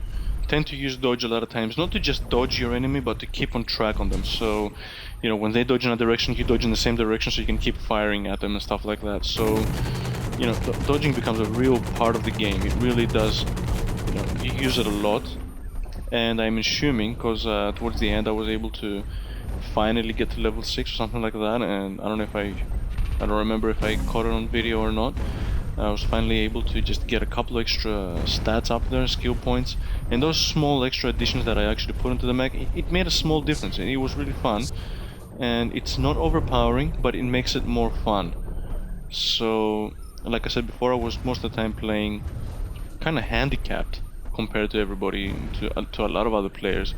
tend to use dodge a lot of times, not to just dodge your enemy, but to keep on track on them. So, you know, when they dodge in a direction, you dodge in the same direction, so you can keep firing at them and stuff like that. So, you know, dodging becomes a real part of the game. It really does. You know, you use it a lot, and I'm assuming, because towards the end I was able to finally get to level 6 or something like that, and I don't remember if I caught it on video or not. I was finally able to just get a couple extra stats up there, skill points, and those small extra additions that I actually put into the mech, it made a small difference, and it was really fun. And it's not overpowering, but it makes it more fun. So, like I said before, I was most of the time playing kind of handicapped compared to everybody, to a lot of other players,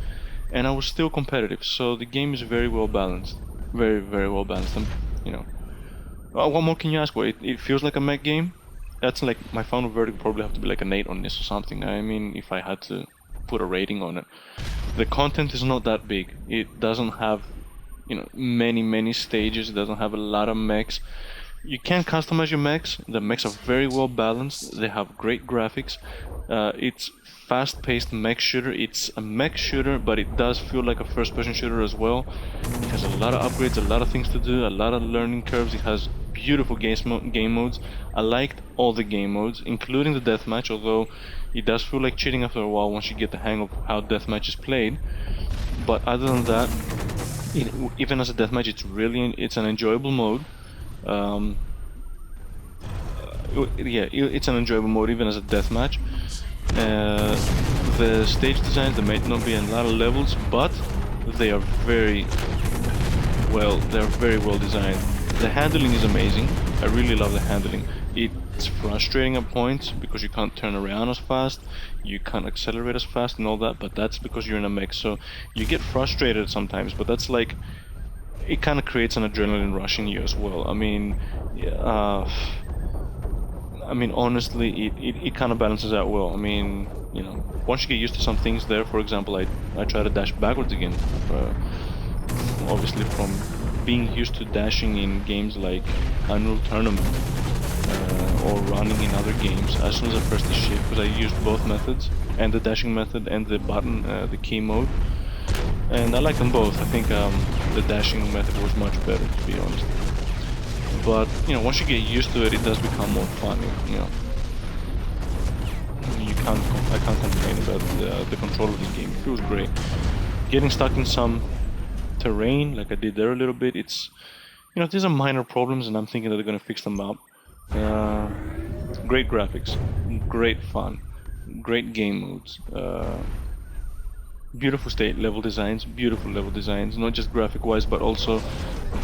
and I was still competitive. So the game is very well balanced, very well balanced. And you know, what more can you ask for? It feels like a mech game. That's like my final verdict. Probably have to be like an 8 on this or something. I mean, if I had to put a rating on it, the content is not that big. It doesn't have, you know, many stages. It doesn't have a lot of mechs. You can customize your mechs. The mechs are very well balanced. They have great graphics. It's fast-paced mech shooter. It's a mech shooter, but it does feel like a first-person shooter as well. It has a lot of upgrades, a lot of things to do, a lot of learning curves. It has beautiful game modes. I liked all the game modes, including the deathmatch, although it does feel like cheating after a while once you get the hang of how deathmatch is played. But other than that, even as a deathmatch, it's an enjoyable mode. Yeah, it's an enjoyable mode even as a deathmatch. The stage designs, there might not be a lot of levels, but they are very well designed. The handling is amazing. I really love the handling. It's frustrating at points because you can't turn around as fast, you can't accelerate as fast and all that, but that's because you're in a mech, so you get frustrated sometimes, but that's like, it kind of creates an adrenaline rush in you as well. I mean, honestly, it kind of balances out well. I mean, you know, once you get used to some things there, for example, I try to dash backwards again. Obviously, from being used to dashing in games like Unreal Tournament or running in other games, as soon as I pressed the shift, because I used both methods, and the dashing method and the button, the key mode, and I like them both. I think the dashing method was much better, to be honest. But, you know, once you get used to it, it does become more fun, you know. I can't complain about the control of this game. It feels great. Getting stuck in some terrain, like I did there a little bit, it's, you know, these are minor problems, and I'm thinking that they're going to fix them up. Great graphics, great fun, great game modes, beautiful level designs, not just graphic-wise, but also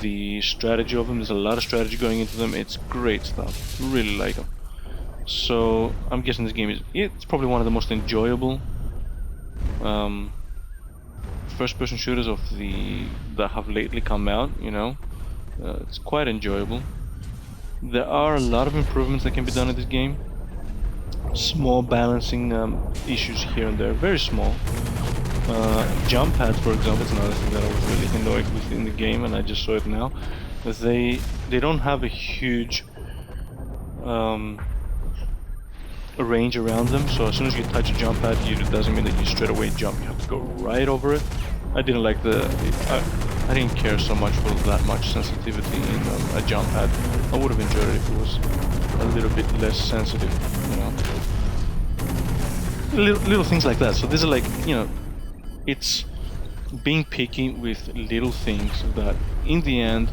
the strategy of them. There's a lot of strategy going into them. It's great stuff. Really like them. So I'm guessing this game it's probably one of the most enjoyable first-person shooters that have lately come out. You know, it's quite enjoyable. There are a lot of improvements that can be done in this game. Small balancing issues here and there, very small. Jump pads, for example, is another thing that I was really annoyed with in the game, and I just saw it now. They don't have a huge range around them, so as soon as you touch a jump pad, it doesn't mean that you straight away jump. You have to go right over it. I didn't like I didn't care so much for that much sensitivity in a jump pad. I would have enjoyed it if it was a little bit less sensitive, you know. Little things like that. So these are like, you know, it's being picky with little things that in the end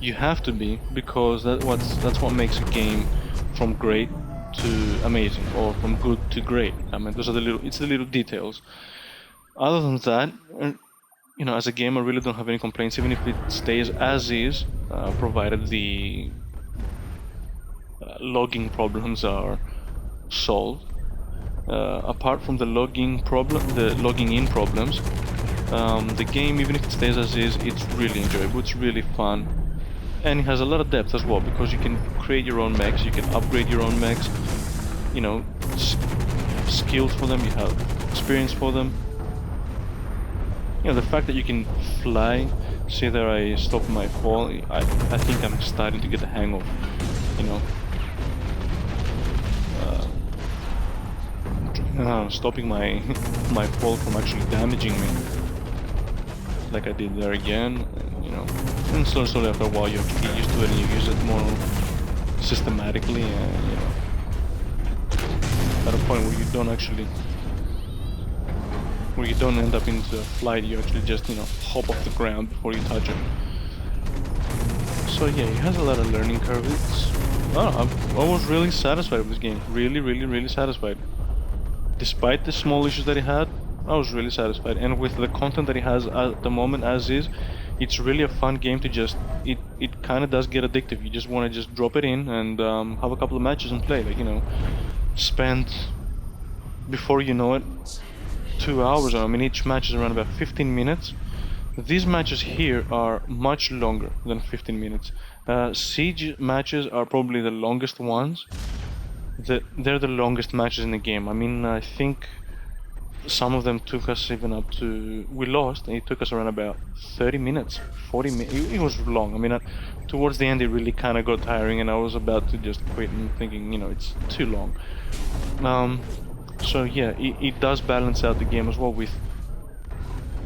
you have to be, because that's what makes a game from great to amazing, or from good to great. I mean, those are it's the little details. Other than that, you know, as a game, I really don't have any complaints, even if it stays as is, provided the logging problems are solved. Apart from the logging in problems, the game, even if it stays as is, it's really enjoyable, it's really fun, and it has a lot of depth as well, because you can create your own mechs, you can upgrade your own mechs, you know, skills for them, you have experience for them. You know, the fact that you can fly, see there I stopped my fall, I think I'm starting to get the hang of, you know, stopping my fall from actually damaging me, like I did there again, you know. And slowly after a while you have to get used to it, and you use it more systematically, and, you know, at a point where you don't end up into a flight, you actually just, you know, hop off the ground before you touch it. So yeah, it has a lot of learning curve. I was really satisfied with this game, really satisfied. Despite the small issues that it had, I was really satisfied, and with the content that it has at the moment as is, it's really a fun game to just, it kind of does get addictive. You just want to just drop it in and have a couple of matches and play, like, you know, spend, before you know it, 2 hours. I mean, each match is around about 15 minutes. These matches here are much longer than 15 minutes. Siege matches are probably the longest ones. They're the longest matches in the game. I mean, I think some of them took us even up to, we lost, and it took us around about 30 minutes, 40 minutes. It was long. I mean, towards the end it really kind of got tiring, and I was about to just quit and thinking, you know, it's too long. So yeah, it does balance out the game as well with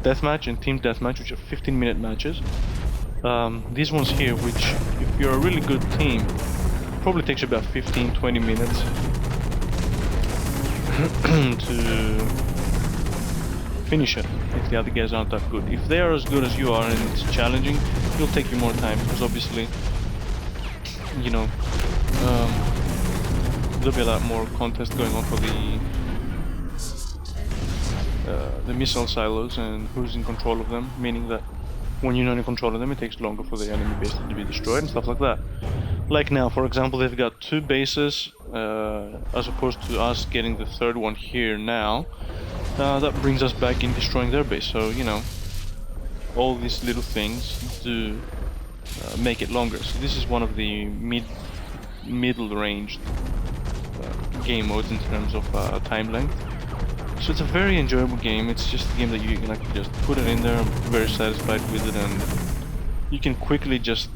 deathmatch and team deathmatch, which are 15-minute matches. These ones here, which if you're a really good team, probably takes you about 15-20 minutes to finish it if the other guys aren't that good. If they are as good as you are and it's challenging, it'll take you more time because obviously, you know, there'll be a lot more contest going on for the missile silos and who's in control of them, meaning that when you're not in control of them, it takes longer for the enemy base to be destroyed and stuff like that. Like now, for example, they've got 2 bases, as opposed to us getting the 3rd one here now. That brings us back in destroying their base, so, you know, all these little things do make it longer. So this is one of the middle-ranged game modes in terms of time length. So it's a very enjoyable game. It's just a game that you can actually just put it in there. I'm very satisfied with it, and you can quickly just,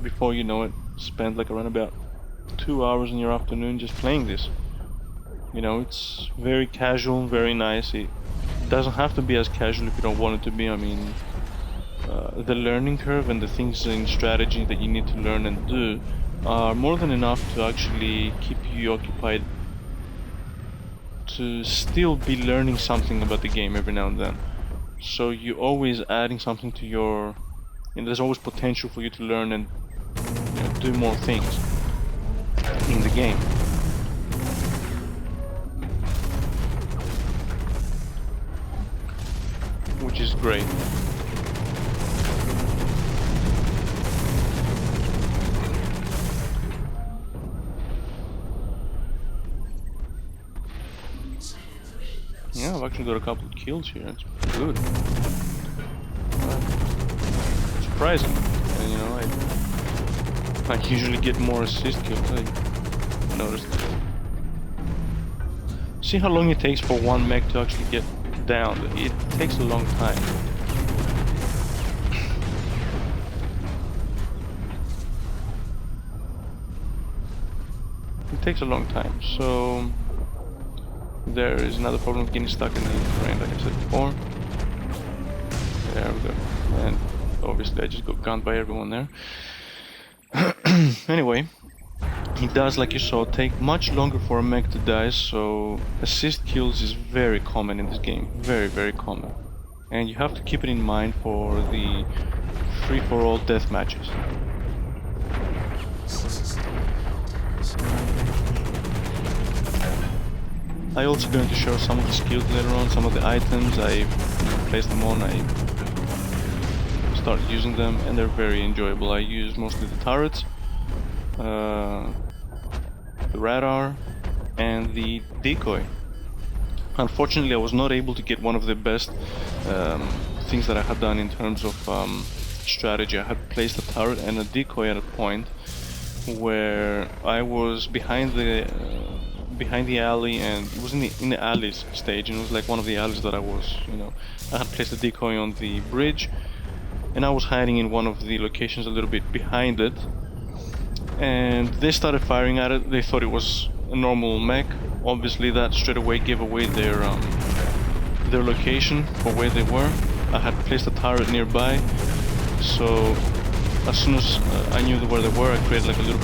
before you know it, spend like around about 2 hours in your afternoon just playing this. You know, it's very casual, very nice. It doesn't have to be as casual if you don't want it to be. I mean, the learning curve and the things in strategy that you need to learn and do are more than enough to actually keep you occupied, to still be learning something about the game every now and then. So you're always adding something to your... there's always potential for you to learn and, you know, do more things in the game. Which is great. Yeah, I've actually got a couple of kills here. It's good. Surprising. And, you know, I usually get more assist kills. I noticed. See how long it takes for one mech to actually get down. It takes a long time. It takes a long time, so there is another problem of getting stuck in the terrain, like I said before. There we go. And obviously I just got gunned by everyone there. Anyway, it does, like you saw, take much longer for a mech to die, so assist kills is very common in this game. Very, very common. And you have to keep it in mind for the free-for-all death matches. I'm also going to show some of the skills later on, some of the items. I place them on, I start using them, and they're very enjoyable. I use mostly the turrets, the radar, and the decoy. Unfortunately, I was not able to get one of the best things that I had done in terms of strategy. I had placed a turret and a decoy at a point where I was behind the alley, and it was in the alley stage, and it was like one of the alleys that I was, you know, I had placed a decoy on the bridge, and I was hiding in one of the locations a little bit behind it, and they started firing at it. They thought it was a normal mech. Obviously that straight away gave away their location for where they were. I had placed a turret nearby, so as soon as I knew where they were, I created like a little,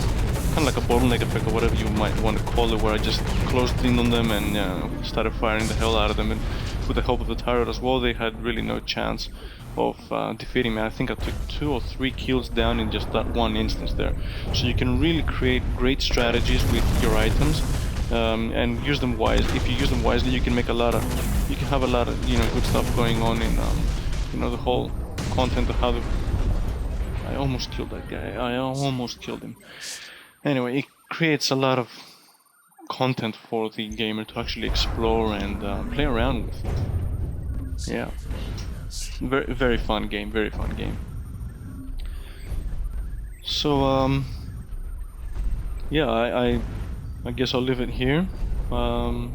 kind of like a bottleneck effect or whatever you might want to call it, where I just closed in on them and started firing the hell out of them, and with the help of the turret as well, they had really no chance of defeating me. I think I took 2 or 3 kills down in just that one instance there. So you can really create great strategies with your items, and use them wisely. If you use them wisely, you can make a lot of, you can have a lot of, you know, good stuff going on in, you know, the whole content of how the... I almost killed that guy. I almost killed him. Anyway, it creates a lot of content for the gamer to actually explore and play around with. Yeah. Very, very fun game, very fun game. So, yeah, I guess I'll leave it here. I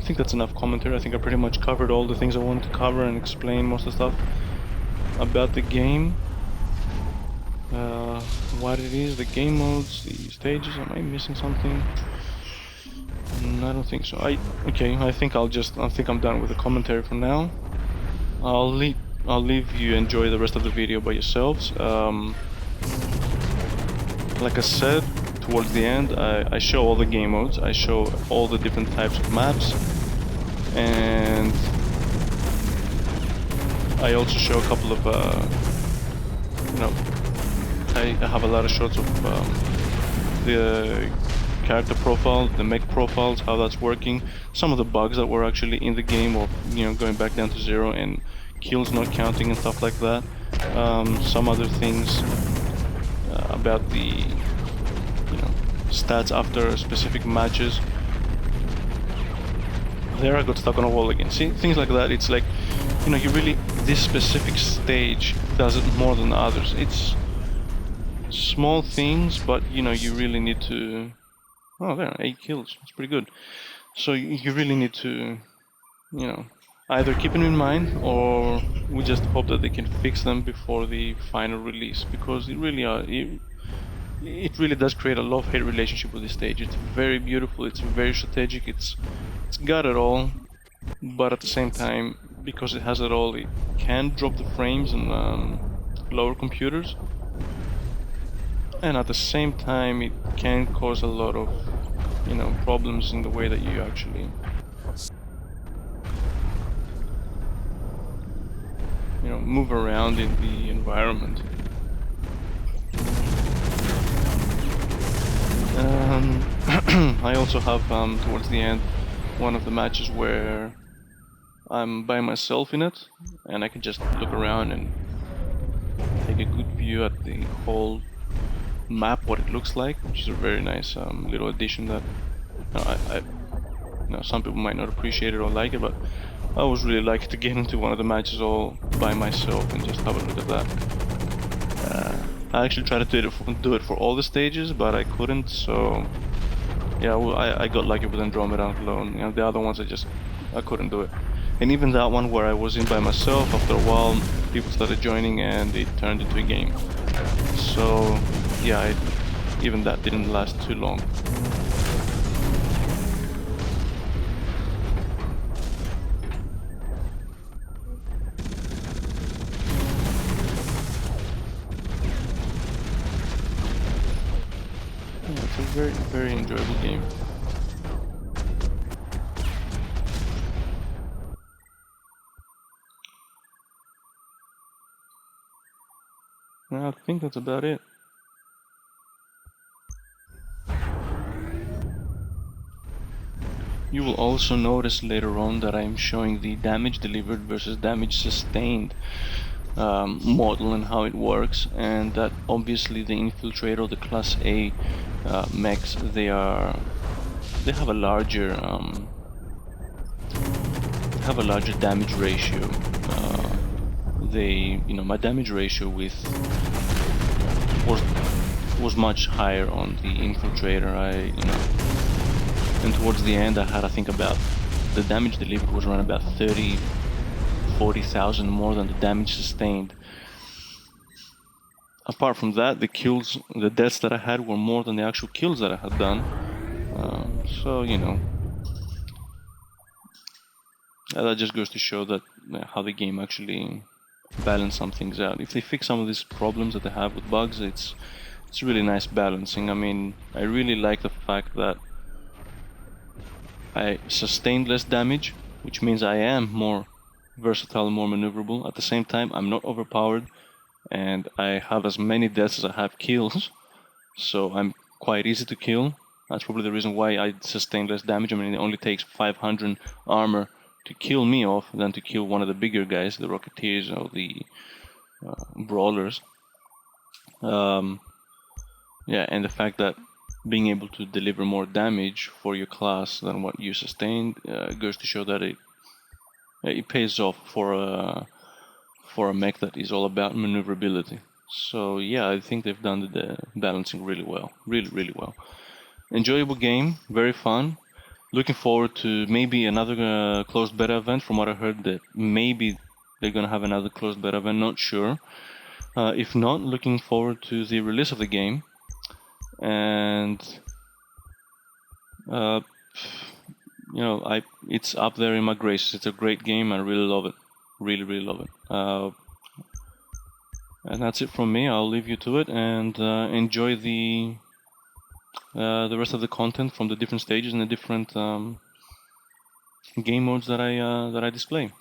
think that's enough commentary. I think I pretty much covered all the things I wanted to cover and explain most of the stuff about the game. What it is, the game modes, the stages. Am I missing something? I don't think so. Okay, I think I'm done with the commentary for now. I'll I'll leave you enjoy the rest of the video by yourselves. Like I said, towards the end, I show all the game modes, I show all the different types of maps, and I also show a couple of, you know, I have a lot of shots of the character profile, the mech profiles, how that's working, some of the bugs that were actually in the game, or going back down to 0 and kills not counting and stuff like that. Some other things about the stats after specific matches. There I got stuck on a wall again. See, things like that. It's like, you really, this specific stage does it more than others. It's small things, but you really need to. Oh, there, 8 kills. That's pretty good. So you really need to, either keep them in mind, or we just hope that they can fix them before the final release, because it really does create a love-hate relationship with this stage. It's very beautiful. It's very strategic. It's got it all, but at the same time, because it has it all, it can drop the frames on lower computers. And at the same time, it can cause a lot of, problems in the way that you actually, move around in the environment. I also have, towards the end, one of the matches where I'm by myself in it, and I can just look around and take a good view at the whole map, what it looks like, which is a very nice little addition that some people might not appreciate it or like it, but I always really like to get into one of the matches all by myself and just have a look at that. I actually tried to do it for all the stages, but I couldn't, so yeah, well, I got lucky with Andromeda alone. The other ones I couldn't do it. And even that one where I was in by myself, after a while people started joining and it turned into a game. So yeah, even that didn't last too long. Yeah, it's a very, very enjoyable game. I think that's about it. You will also notice later on that I'm showing the damage delivered versus damage sustained model and how it works, and that obviously the infiltrator, the class A mechs, they have a larger damage ratio. My damage ratio was much higher on the infiltrator. And towards the end I had, I think, about the damage delivered was around about 40,000 more than the damage sustained. Apart from that, the deaths that I had were more than the actual kills that I had done. So that just goes to show that how the game actually balance some things out. If they fix some of these problems that they have with bugs, it's really nice balancing. I mean, I really like the fact that I sustained less damage, which means I am more versatile and more maneuverable. At the same time, I'm not overpowered, and I have as many deaths as I have kills, so I'm quite easy to kill. That's probably the reason why I sustain less damage. I mean, it only takes 500 armor to kill me off than to kill one of the bigger guys, the Rocketeers or the Brawlers. Yeah, and the fact that being able to deliver more damage for your class than what you sustained goes to show that it pays off for a mech that is all about maneuverability. So yeah, I think they've done the balancing really well, really well. Enjoyable game, very fun. Looking forward to maybe another closed beta event. From what I heard, that maybe they're gonna have another closed beta event. Not sure. If not, looking forward to the release of the game. And it's up there in my graces. It's a great game. I really love it. Really love it. And that's it from me. I'll leave you to it and enjoy the rest of the content from the different stages and the different game modes that I display.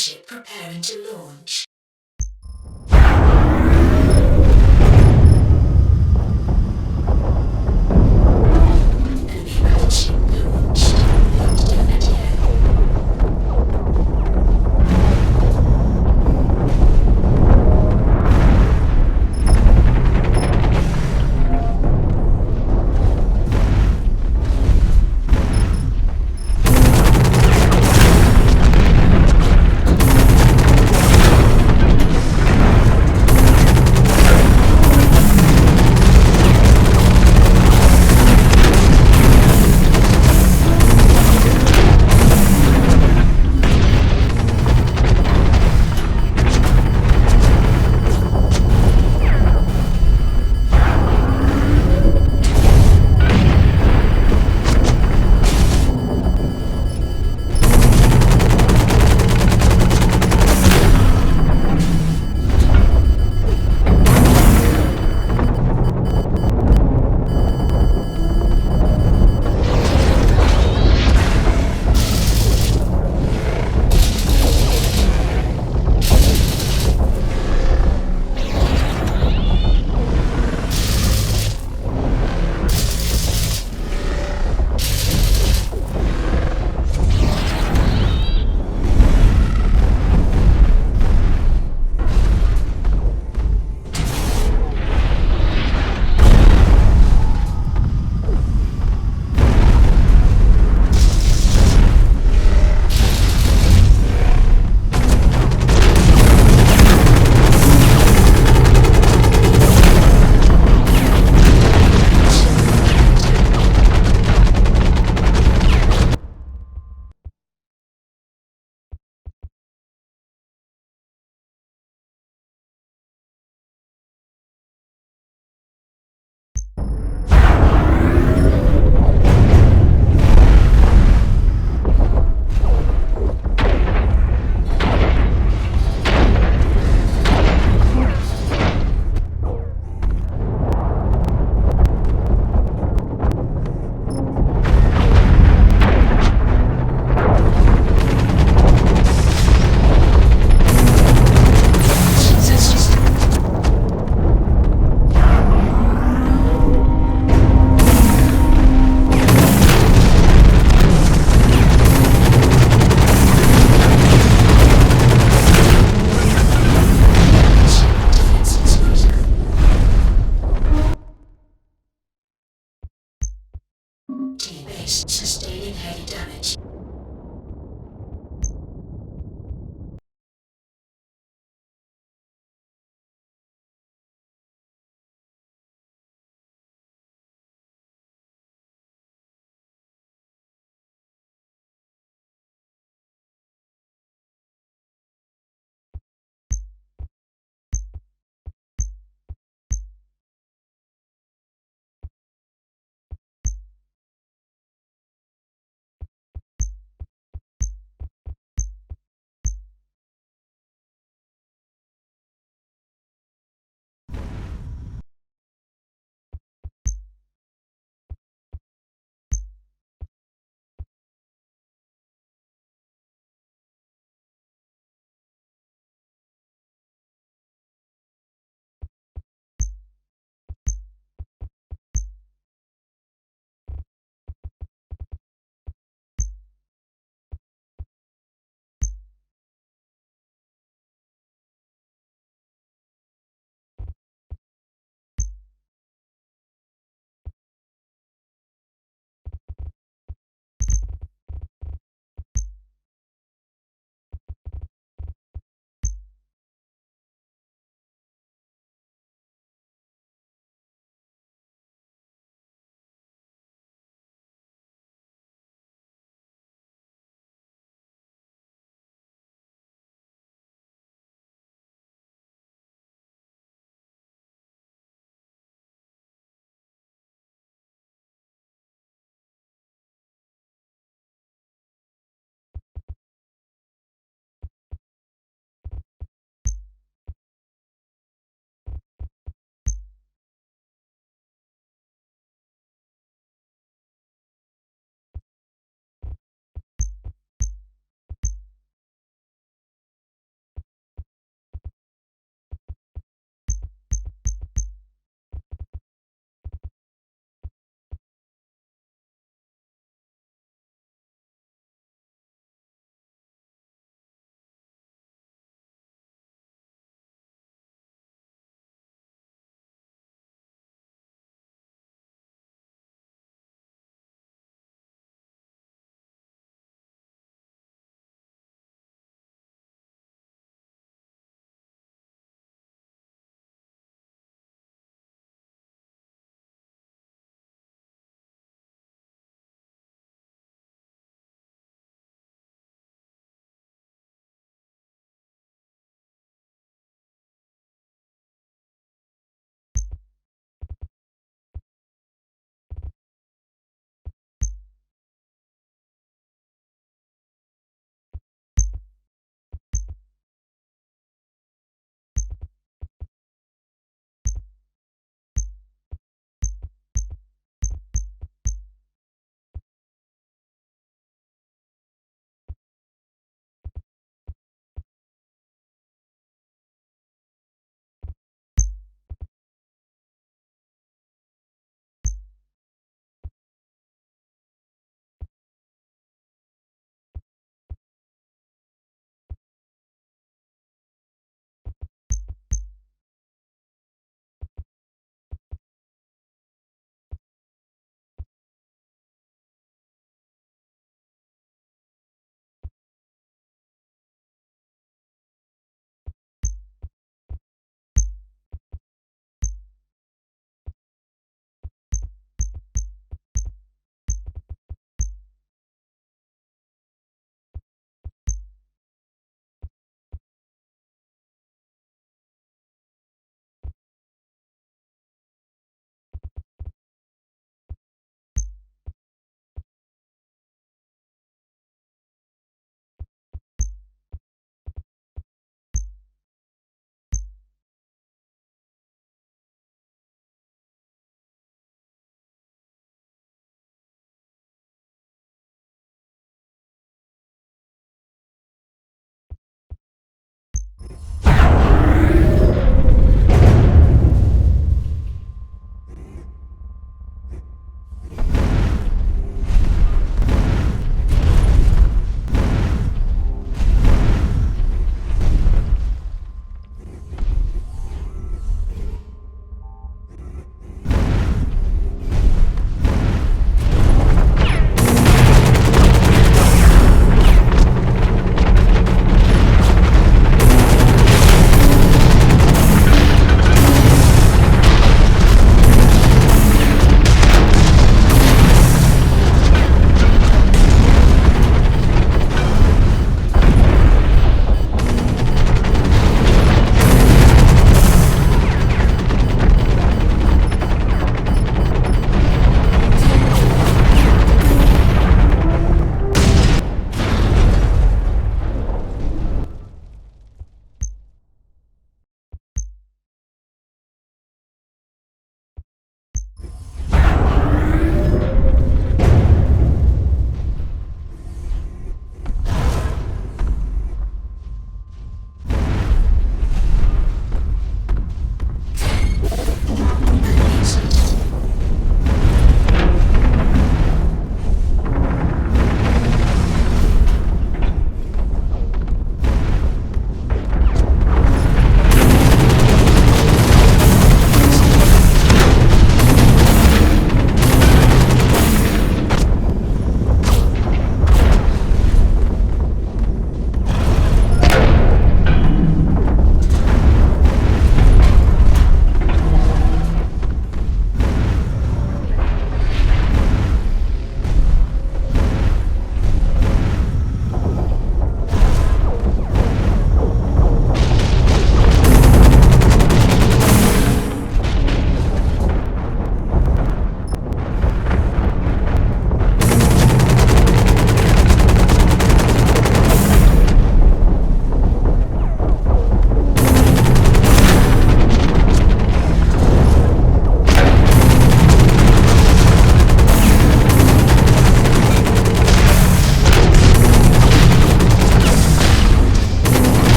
Warship preparing to launch. Enemy warship launched. Countdown at 10.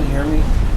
hear me?